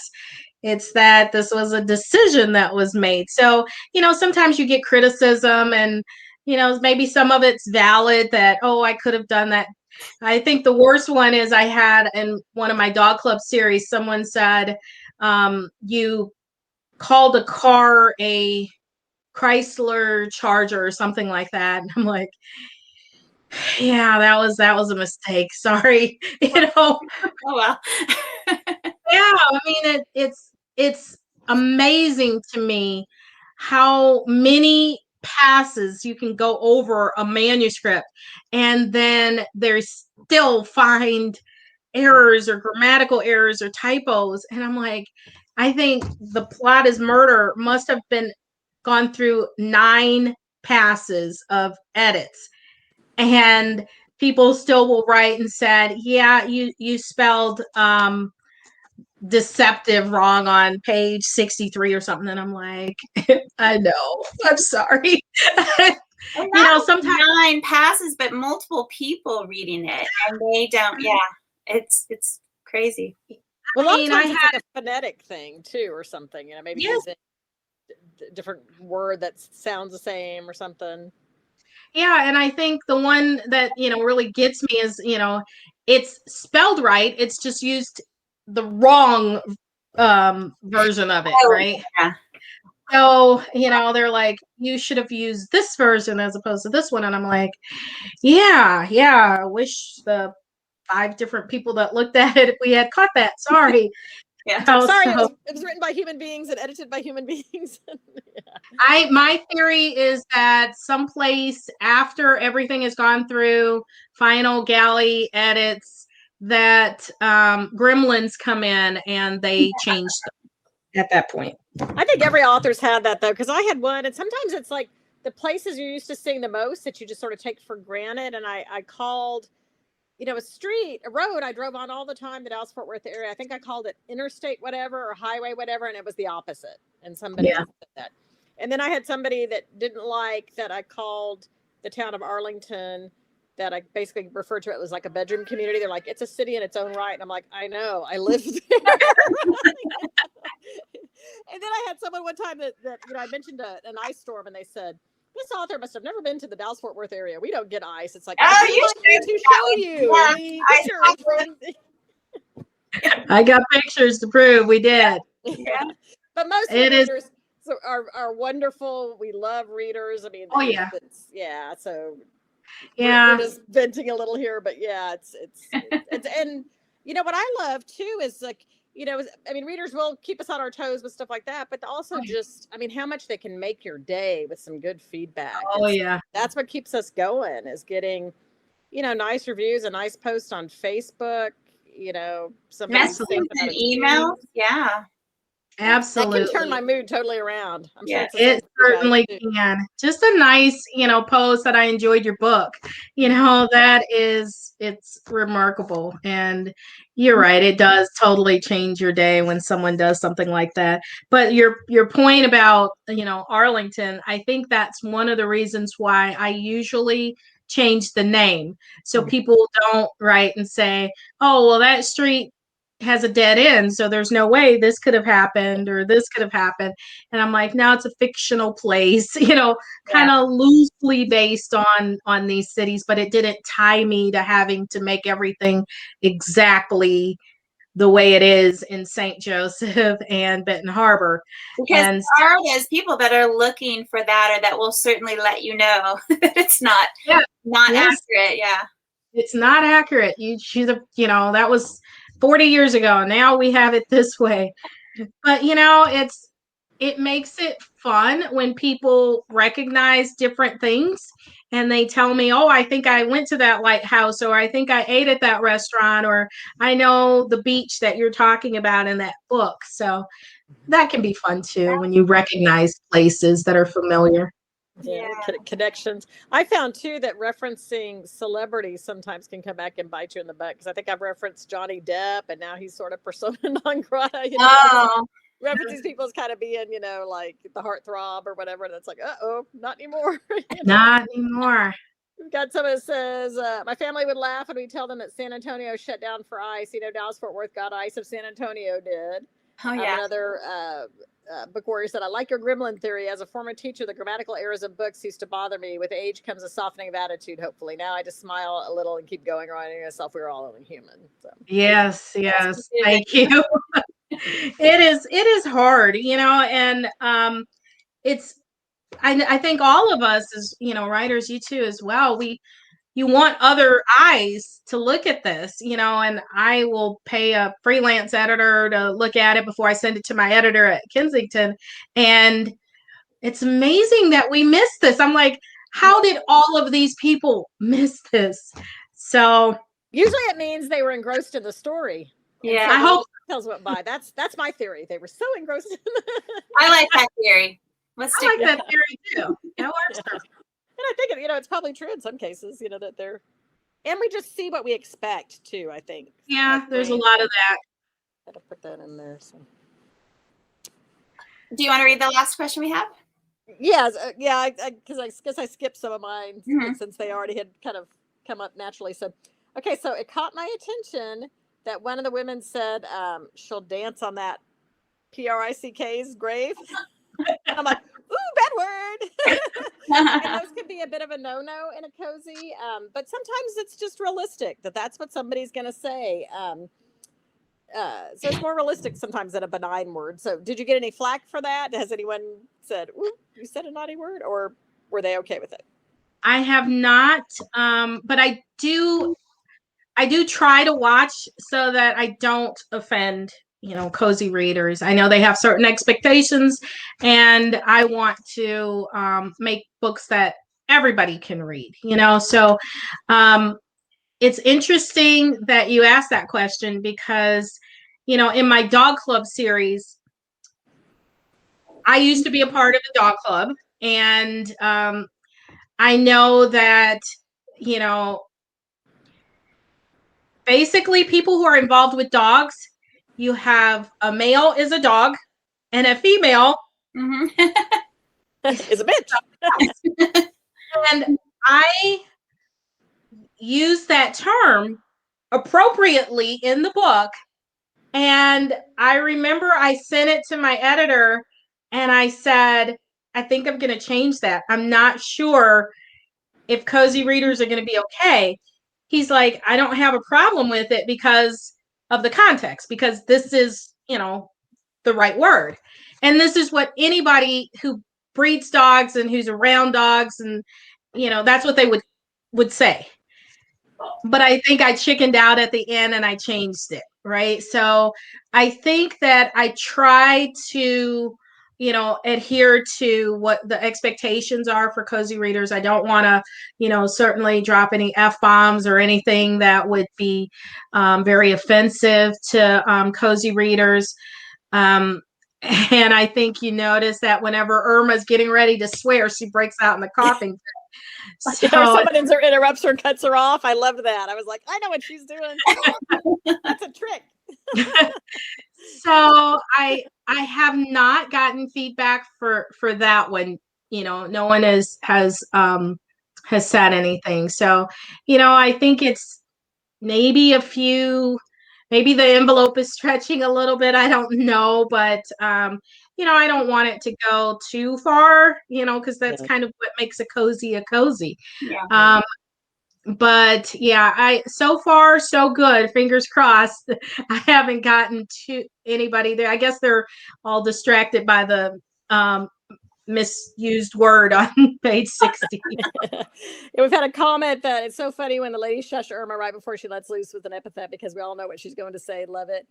It's that this was a decision that was made. So, sometimes you get criticism and, maybe some of it's valid that, oh, I could have done that. I think the worst one is I had in one of my dog club series, someone said, you called a car a Chrysler Charger or something like that. And I'm like, yeah, that was a mistake. Sorry. Oh well. Yeah, I mean it's amazing to me how many passes you can go over a manuscript and then there's still find errors or grammatical errors or typos. And I'm like, I think The Plot is Murder must have been gone through 9 passes of edits. And people still will write and said, yeah, you spelled deceptive wrong on page 63 or something. And I'm like, I know, I'm sorry. Sometimes 9 passes, but multiple people reading it, and they don't. Yeah, it's crazy. Well, a lot of times it's like a phonetic thing too, or something. Maybe Yes. using a different word that sounds the same or something. Yeah, and I think the one that really gets me is it's spelled right. It's just used the wrong version of it, right? Yeah. So they're like, you should have used this version as opposed to this one, and I'm like, yeah. I wish the 5 different people that looked at it, we had caught that. Sorry. Yeah. Sorry, it was written by human beings and edited by human beings. Yeah. My theory is that someplace after everything has gone through final galley edits, that gremlins come in and they change them at that point. I think every author's had that though, because I had one, and sometimes it's like the places you're used to seeing the most that you just sort of take for granted. And I called, a road I drove on all the time, the Dallas Fort Worth area. I think I called it interstate whatever or highway whatever, and it was the opposite. And somebody said that. And then I had somebody that didn't like that I called the town of Arlington, that I basically referred to it as like a bedroom community. They're like, it's a city in its own right. And I'm like, I know, I lived there. And then I had someone one time that I mentioned an ice storm, and they said, this author must have never been to the Dallas Fort Worth area. We don't get ice. It's like, oh, you should to show you. I got pictures to prove we did. Yeah. But most of the readers are wonderful. We love readers. I mean, oh yeah. So yeah, we're just venting a little here, but yeah, it's and what I love too is like, readers will keep us on our toes with stuff like that, but also how much they can make your day with some good feedback. That's what keeps us going, is getting, nice reviews, a nice post on Facebook, some messages and emails. Yeah. Absolutely. That can turn my mood totally around. I'm sure it certainly can. Just a nice, post that I enjoyed your book. It's remarkable. And you're right, it does totally change your day when someone does something like that. But your point about, Arlington, I think that's one of the reasons why I usually change the name. So people don't write and say, oh, well, that street has a dead end, so there's no way this could have happened or this could have happened. And I'm like, now it's a fictional place, kind of loosely based on these cities, but it didn't tie me to having to make everything exactly the way it is in St. Joseph and Benton Harbor. Because there are those people that are looking for that, or that will certainly let you know that it's not accurate. Yeah. It's not accurate. That was 40 years ago. Now we have it this way. But it makes it fun when people recognize different things and they tell me, oh, I think I went to that lighthouse, or I think I ate at that restaurant, or I know the beach that you're talking about in that book. So that can be fun too when you recognize places that are familiar. Yeah, connections. I found too that referencing celebrities sometimes can come back and bite you in the butt, because I think I've referenced Johnny Depp, and now he's sort of persona non grata. Oh, References people as kind of being, like the heartthrob or whatever. And it's like, not anymore. Not anymore. We've got someone that says, my family would laugh when we tell them that San Antonio shut down for ice. Dallas Fort Worth got ice if San Antonio did. oh yeah. Another book warrior said, I like your gremlin theory. As a former teacher, the grammatical errors of books used to bother me. With age comes a softening of attitude, hopefully. Now I just smile a little and keep going, reminding myself we're all only human. So. Yes. Thank you. It is hard, and I think all of us as, writers, you too as well, you want other eyes to look at this, and I will pay a freelance editor to look at it before I send it to my editor at Kensington. And it's amazing that we missed this. I'm like, how did all of these people miss this? So usually it means they were engrossed in the story. Yeah. So I hope details went by. That's my theory. They were so engrossed in I like that theory. Let's I stick like that theory too. That works. And I think it's probably true in some cases, that they're, and we just see what we expect too, I think. Yeah, there's a lot of that. I had to put that in there. So. Do you want to read the last question we have? Yes, because I guess I skipped some of mine since they already had kind of come up naturally. So, okay, so it caught my attention that one of the women said she'll dance on that PRICK's grave. And I'm like, ooh, bad word. And those could be a bit of a no-no in a cozy, but sometimes it's just realistic that's what somebody's going to say. So it's more realistic sometimes than a benign word. So did you get any flack for that? Has anyone said, ooh, you said a naughty word, or were they okay with it? I have not, but I do try to watch so that I don't offend, cozy readers. I know they have certain expectations, and I want to make books that everybody can read, so it's interesting that you asked that question, because in my dog club series, I used to be a part of the dog club, and I know that basically people who are involved with dogs, you have a male is a dog and a female is a bitch. And I use that term appropriately in the book. And I remember I sent it to my editor and I said, I think I'm going to change that. I'm not sure if cozy readers are going to be okay. He's like, I don't have a problem with it because of the context, because this is, the right word. And this is what anybody who breeds dogs and who's around dogs, and, that's what they would say. But I think I chickened out at the end and I changed it. Right. So I think that I try to, adhere to what the expectations are for cozy readers. I don't want to, certainly drop any F-bombs or anything that would be very offensive to cozy readers. And I think you notice that whenever Irma's getting ready to swear, she breaks out in the coughing fit. So someone interrupts her, cuts her off. I loved that. I was like, I know what she's doing. That's a trick. So I have not gotten feedback for that one. No one has said anything. So, I think it's maybe maybe the envelope is stretching a little bit. I don't know, but I don't want it to go too far, because that's kind of what makes a cozy. Yeah. But yeah, so far so good. Fingers crossed. I haven't gotten to anybody there. I guess they're all distracted by the misused word on page 60. We've had a comment that it's so funny when the lady shush Irma right before she lets loose with an epithet, because we all know what she's going to say. Love it.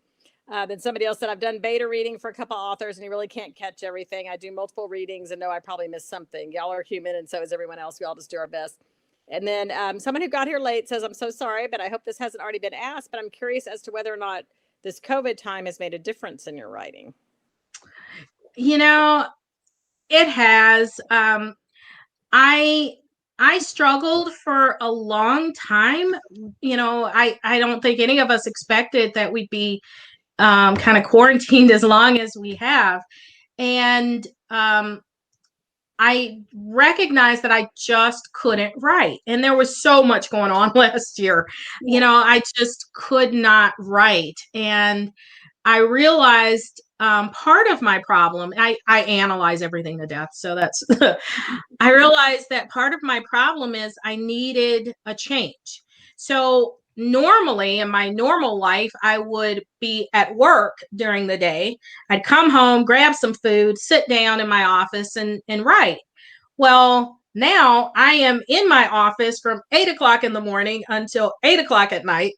Then somebody else said, I've done beta reading for a couple authors and you really can't catch everything. I do multiple readings and know I probably missed something. Y'all are human and so is everyone else. We all just do our best. And then someone who got here late says, I'm so sorry, but I hope this hasn't already been asked, but I'm curious as to whether or not this COVID time has made a difference in your writing. It has. I struggled for a long time. I don't think any of us expected that we'd be kind of quarantined as long as we have. And I recognized that I just couldn't write. And there was so much going on last year. I just could not write. And I realized part of my problem, I analyze everything to death. So that's, I realized that part of my problem is I needed a change. So normally in my normal life, I would be at work during the day. I'd come home, grab some food, sit down in my office and write. Well, now I am in my office from 8 o'clock in the morning until 8 o'clock at night.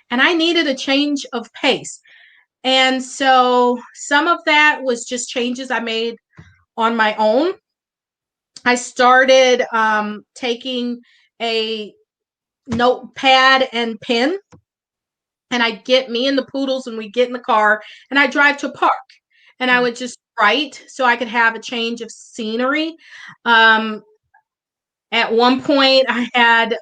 And I needed a change of pace. And so some of that was just changes I made on my own. I started taking a notepad and pen, and I'd get me and the poodles, and we get in the car, and I drive to a park, and I would just write so I could have a change of scenery. At one point, I had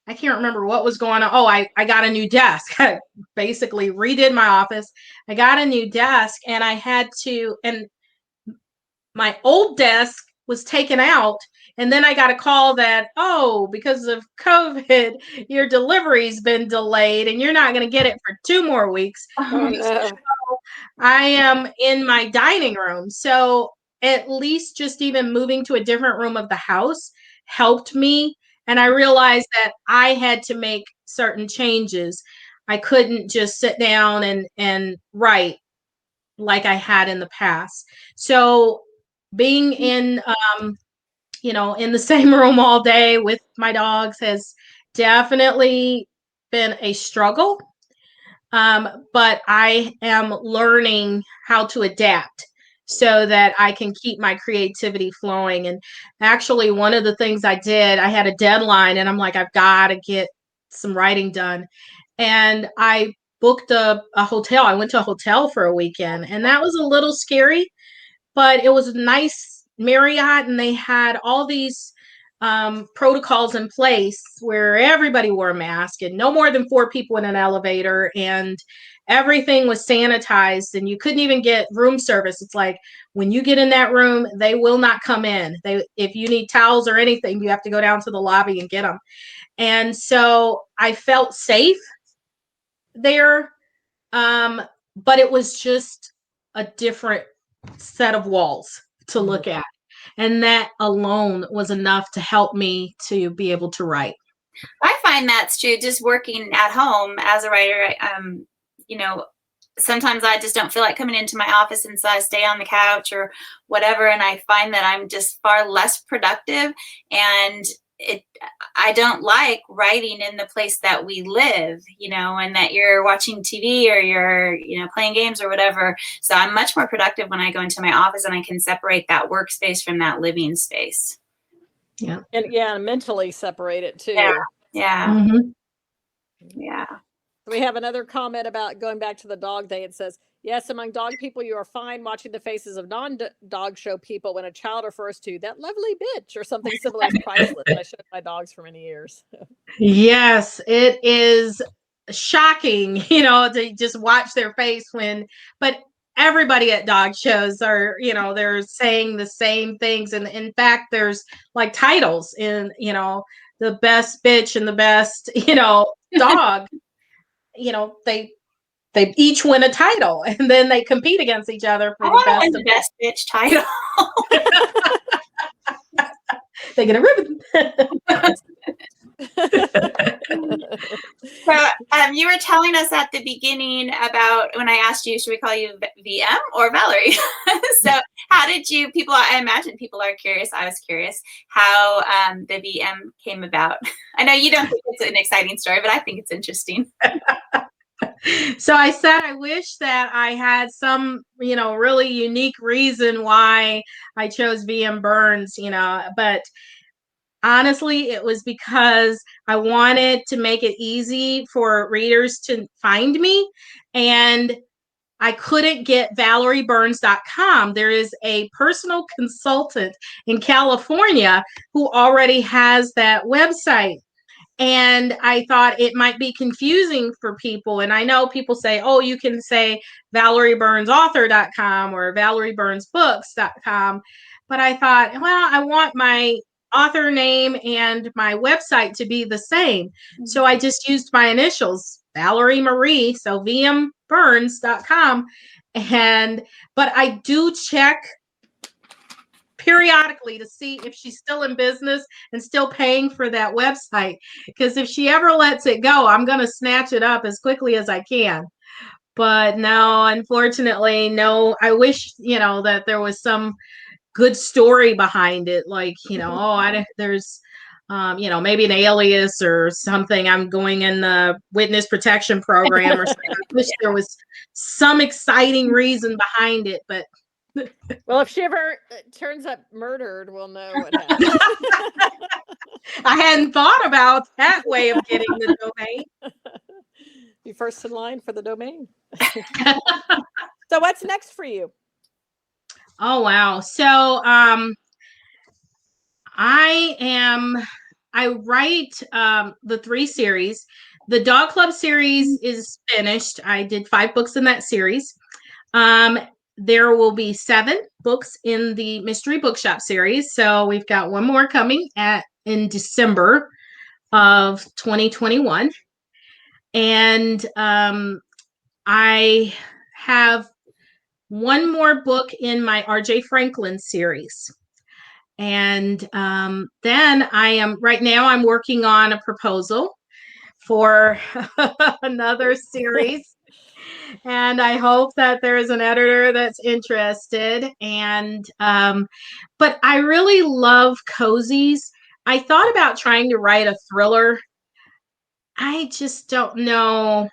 I can't remember what was going on. Oh, I got a new desk. I basically redid my office. I got a new desk, and I had to, and my old desk was taken out. And then I got a call that, oh, because of COVID, your delivery's been delayed and you're not going to get it for 2 more weeks. Oh, no. So I am in my dining room. So at least just even moving to a different room of the house helped me. And I realized that I had to make certain changes. I couldn't just sit down and write like I had in the past. So being in in the same room all day with my dogs has definitely been a struggle. But I am learning how to adapt so that I can keep my creativity flowing. And actually, one of the things I did, I had a deadline and I'm like, I've got to get some writing done. And I booked a hotel. I went to a hotel for a weekend, and that was a little scary, but it was a nice Marriott, and they had all these protocols in place where everybody wore a mask and no more than 4 people in an elevator, and everything was sanitized, and you couldn't even get room service. It's like when you get in that room, they will not come in. If you need towels or anything, you have to go down to the lobby and get them. And so I felt safe there, but it was just a different set of walls to look at. And that alone was enough to help me to be able to write. I find that's true. Just working at home as a writer, sometimes I just don't feel like coming into my office, and so I stay on the couch or whatever. And I find that I'm just far less productive, and I don't like writing in the place that we live, and that you're watching TV or you're, playing games or whatever. So I'm much more productive when I go into my office and I can separate that workspace from that living space. Yeah. And mentally separate it too. Yeah. Mm-hmm. Yeah. We have another comment about going back to the dog day. It says, yes, among dog people, you are fine watching the faces of non-dog show people when a child refers to that lovely bitch or something similar is priceless. I showed my dogs for many years. Yes, it is shocking, to just watch their face but everybody at dog shows are, they're saying the same things. And in fact, there's like titles in, the best bitch and the best, dog. They each win a title, and then they compete against each other for the best bitch title. They get a ribbon. So you were telling us at the beginning about when I asked you, should we call you VM or Valerie? So how did I imagine people are curious. I was curious how the VM came about. I know you don't think it's an exciting story, but I think it's interesting. So I said, I wish that I had some, really unique reason why I chose VM Burns, but honestly, it was because I wanted to make it easy for readers to find me. And I couldn't get valerieburns.com. There is a personal consultant in California who already has that website. And I thought it might be confusing for people. And I know people say, oh, you can say valerieburnsauthor.com or valerieburnsbooks.com. But I thought, well, I want my author name and my website to be the same. So I just used my initials, Valerie Marie, so vmburns.com. But I do check periodically to see if she's still in business and still paying for that website. Because if she ever lets it go, I'm going to snatch it up as quickly as I can. But no, unfortunately, no. I wish, that there was some good story behind it. Like, there's, maybe an alias or something. I'm going in the witness protection program or something. I wish there was some exciting reason behind it, but well, if she ever turns up murdered, we'll know what happened. I hadn't thought about that way of getting the domain. Be first in line for the domain. So what's next for you? Oh, wow. So I write the 3 series. The Dog Club series is finished. I did 5 books in that series. There will be 7 books in the Mystery Bookshop series. So we've got one more coming in December of 2021. And I have one more book in my R.J. Franklin series. And then right now I'm working on a proposal for another series. And I hope that there is an editor that's interested. And but I really love cozies. I thought about trying to write a thriller. I just don't know.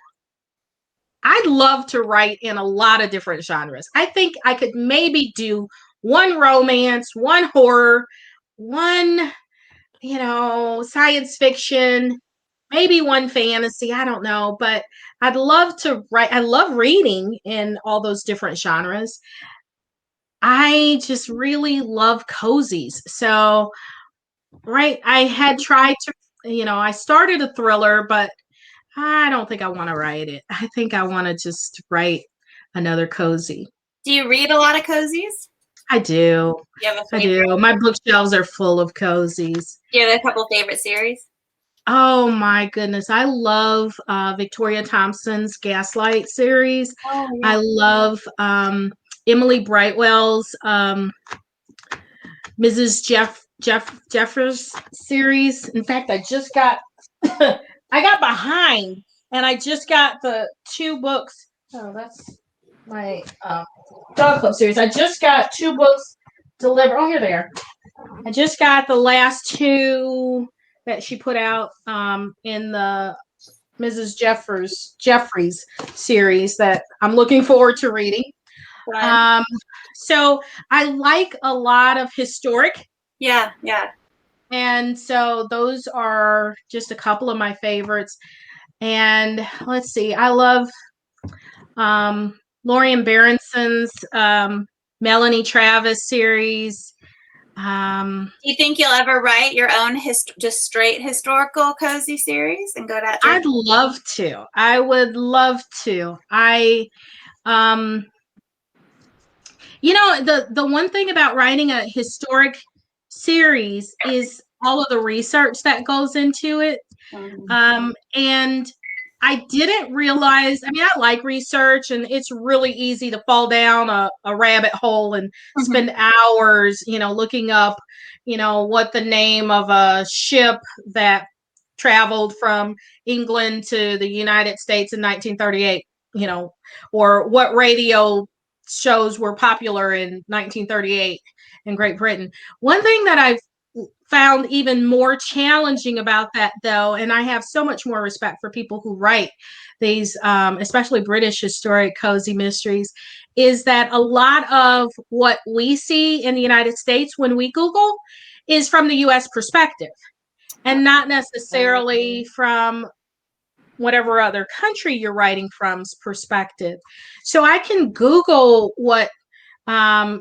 I'd love to write in a lot of different genres. I think I could maybe do one romance, one horror, one, science fiction, maybe one fantasy. I don't know, but I'd love to write. I love reading in all those different genres. I just really love cozies. So, right, I had tried to, I started a thriller, but I don't think I want to write it. I think I want to just write another cozy. Do you read a lot of cozies? I do. You have a I favorite? do. My bookshelves are full of cozies. Do you have a couple favorite series? Oh my goodness. I love Victoria Thompson's Gaslight series. Oh, I love Emily Brightwell's Mrs. Jeffers series. In fact, I just got I got behind and I just got the 2 books. Oh, that's my Dog Club series. I just got 2 books delivered. Oh, here they are. I just got the last 2 that she put out in the Mrs. Jeffries series that I'm looking forward to reading. So I like a lot of historic. Yeah. And so those are just a couple of my favorites. And let's see, I love Lorian Berenson's Melanie Travis series. Do you think you'll ever write your own just straight historical cozy series and go that? I'd love to. I would love to. The one thing about writing a historic series is all of the research that goes into it. And I didn't realize, I like research and it's really easy to fall down a rabbit hole and spend hours, looking up, what the name of a ship that traveled from England to the United States in 1938, or what radio shows were popular in 1938 in Great Britain. One thing that I've found even more challenging about that, though, and I have so much more respect for people who write these, especially British historic cozy mysteries, is that a lot of what we see in the United States when we Google is from the U.S. perspective and not necessarily from whatever other country you're writing from's perspective. So I can Google what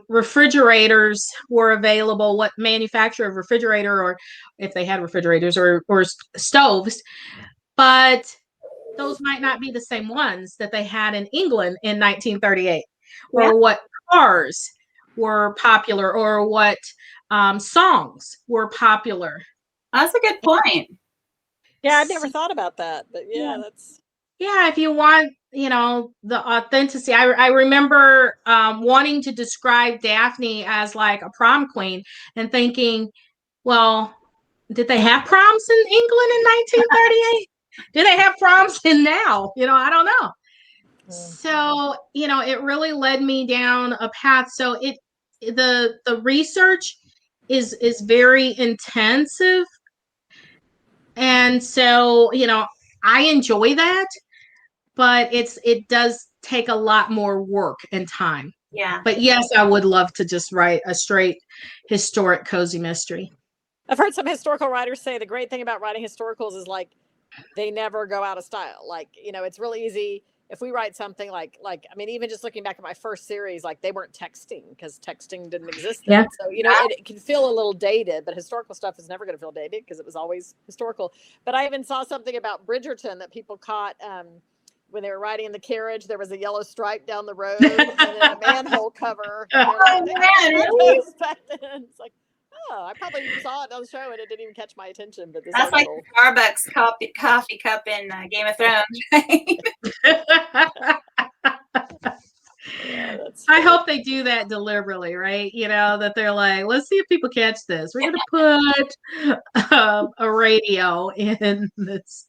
refrigerators were available, what manufacturer of refrigerator, or if they had refrigerators or stoves, but those might not be the same ones that they had in England in 1938, or what cars were popular, or what songs were popular. That's a good point. Yeah, I've never thought about that, but that's. Yeah, if you want, the authenticity. I remember wanting to describe Daphne as like a prom queen and thinking, well, did they have proms in England in 1938? Do they have proms in now? I don't know. So, it really led me down a path. So the research is very intensive. And so, I enjoy that, but it does take a lot more work and time. Yeah. But yes, I would love to just write a straight historic cozy mystery. I've heard some historical writers say the great thing about writing historicals is like they never go out of style. Like, it's really easy if we write something like I mean, even just looking back at my first series, like they weren't texting because texting didn't exist then. Yeah. So, it can feel a little dated, but historical stuff is never going to feel dated because it was always historical. But I even saw something about Bridgerton that people caught when they were riding in the carriage. There was a yellow stripe down the road and then a manhole cover. Oh, man, really? It's like, oh, I probably saw it on the show and it didn't even catch my attention. But that's like the Starbucks coffee cup in Game of Thrones, right? I hope they do that deliberately, right? That they're like, let's see if people catch this. We're going to put a radio in this.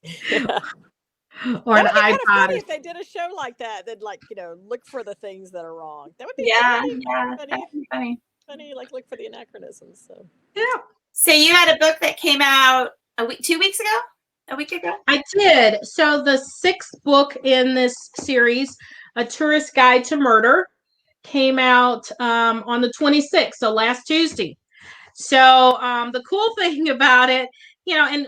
Or an iPod. Kind of funny if they did a show like that. Then, look for the things that are wrong. That would be funny. Like look for the anachronisms. So yeah. So you had a book that came out 2 weeks ago, a week ago. I did. So the 6th book in this series, A Tourist Guide to Murder, came out on the 26th, so last Tuesday. So the cool thing about it, and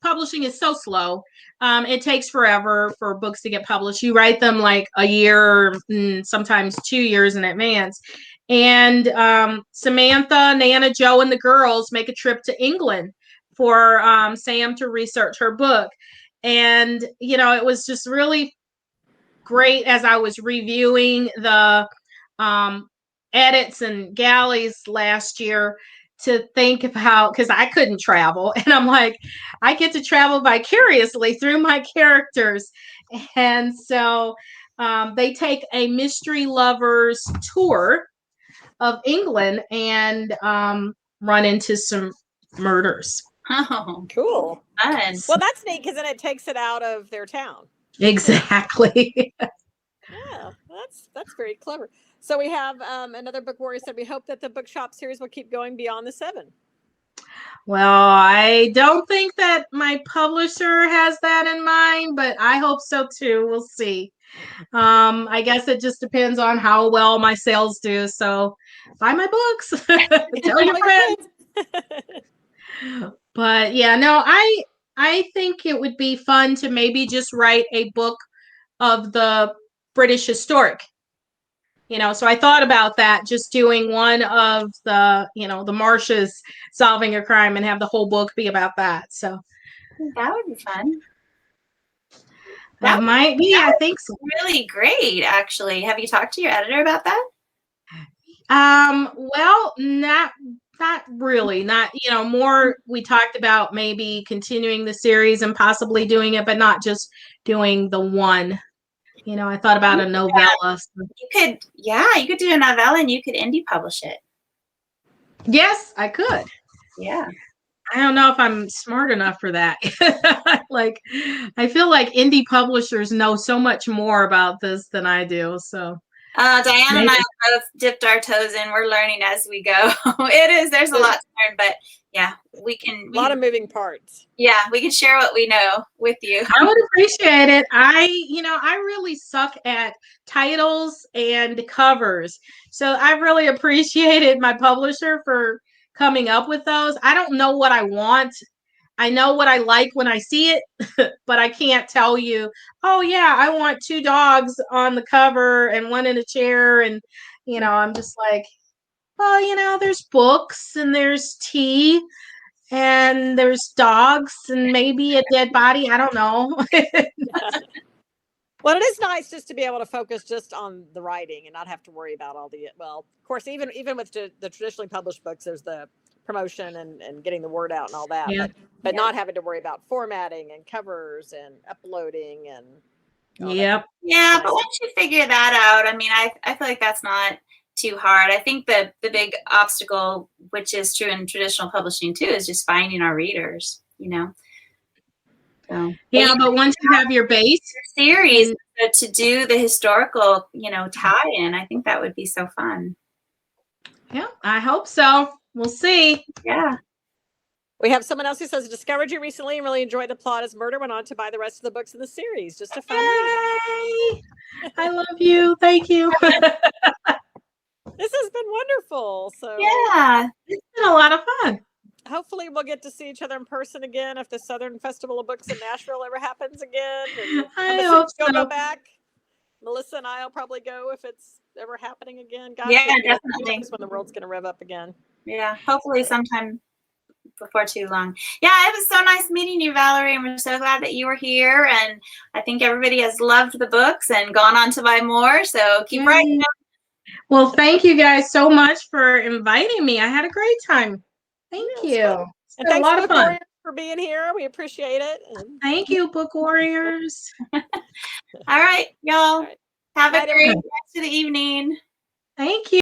publishing is so slow. It takes forever for books to get published. You write them like a year, sometimes 2 years in advance. And Samantha, Nana, Joe, and the girls make a trip to England for Sam to research her book. And, it was just really great as I was reviewing the edits and galleys last year to think about, because I couldn't travel. And I'm like, I get to travel vicariously through my characters. And so they take a mystery lovers tour of England and run into some murders. Oh, cool. Fun. Well, that's neat because then it takes it out of their town. Exactly. Yeah, that's very clever. So we have another book warrior said we hope that the bookshop series will keep going beyond the 7. Well, I don't think that my publisher has that in mind, but I hope so too. We'll see. I guess it just depends on how well my sales do. So buy my books. Tell your friends. But yeah, no, I think it would be fun to maybe just write a book of the British historic. So I thought about that, just doing one of the, the Marshes solving a crime and have the whole book be about that. So that would be fun. That might be, I think so. Really great, actually. Have you talked to your editor about that? Well, not really. Not, more we talked about maybe continuing the series and possibly doing it, but not just doing the one. I thought about a novella. You could do a novella and you could indie publish it. Yes, I could. Yeah. I don't know if I'm smart enough for that. Like, I feel like indie publishers know so much more about this than I do. So, Diane and I both dipped our toes in. We're learning as we go. There's a lot to learn, but yeah, we can. A lot of moving parts. Yeah, we can share what we know with you. I would appreciate it. I really suck at titles and covers. So I really appreciated my publisher for coming up with those. I don't know what I want. I know what I like when I see it, but I can't tell you, oh yeah, I want 2 dogs on the cover and one in a chair. And, I'm just like, well, there's books and there's tea and there's dogs and maybe a dead body. I don't know. Well, it is nice just to be able to focus just on the writing and not have to worry about all the, well, of course, even with the traditionally published books, there's the promotion and getting the word out and all that, Yeah. but not having to worry about formatting and covers and uploading and all that. Yep. Yeah, but once you figure that out, I mean, I feel like that's not too hard. I think the big obstacle, which is true in traditional publishing too, is just finding our readers, So, Yeah, but once you have your base, series to do the historical, tie-in, I think that would be so fun. yeah, I hope so. We'll see. Yeah. We have someone else who says, discovered you recently and really enjoyed the plot as murder, went on to buy the rest of the books in the series. Just a fun read. Yay! I love you. Thank you. This has been wonderful. So Yeah. It's been a lot of fun. hopefully we'll get to see each other in person again if the Southern Festival of Books in Nashville ever happens again. And I hope you'll so. go back. Melissa and I will probably go if it's ever happening again. God, Yeah, forbid. definitely. Who knows when the world's going to rev up again. Yeah, hopefully sometime before too long. Yeah, it was so nice meeting you, Valerie, and we're so glad that you were here. And I think everybody has loved the books and gone on to buy more. So keep writing. Well, thank you guys so much for inviting me. I had a great time. Thank you. It's been a lot of fun. For being here. We appreciate it. And thank you, Book Warriors. All right, y'all. Have a great everyone. rest of the evening. Thank you.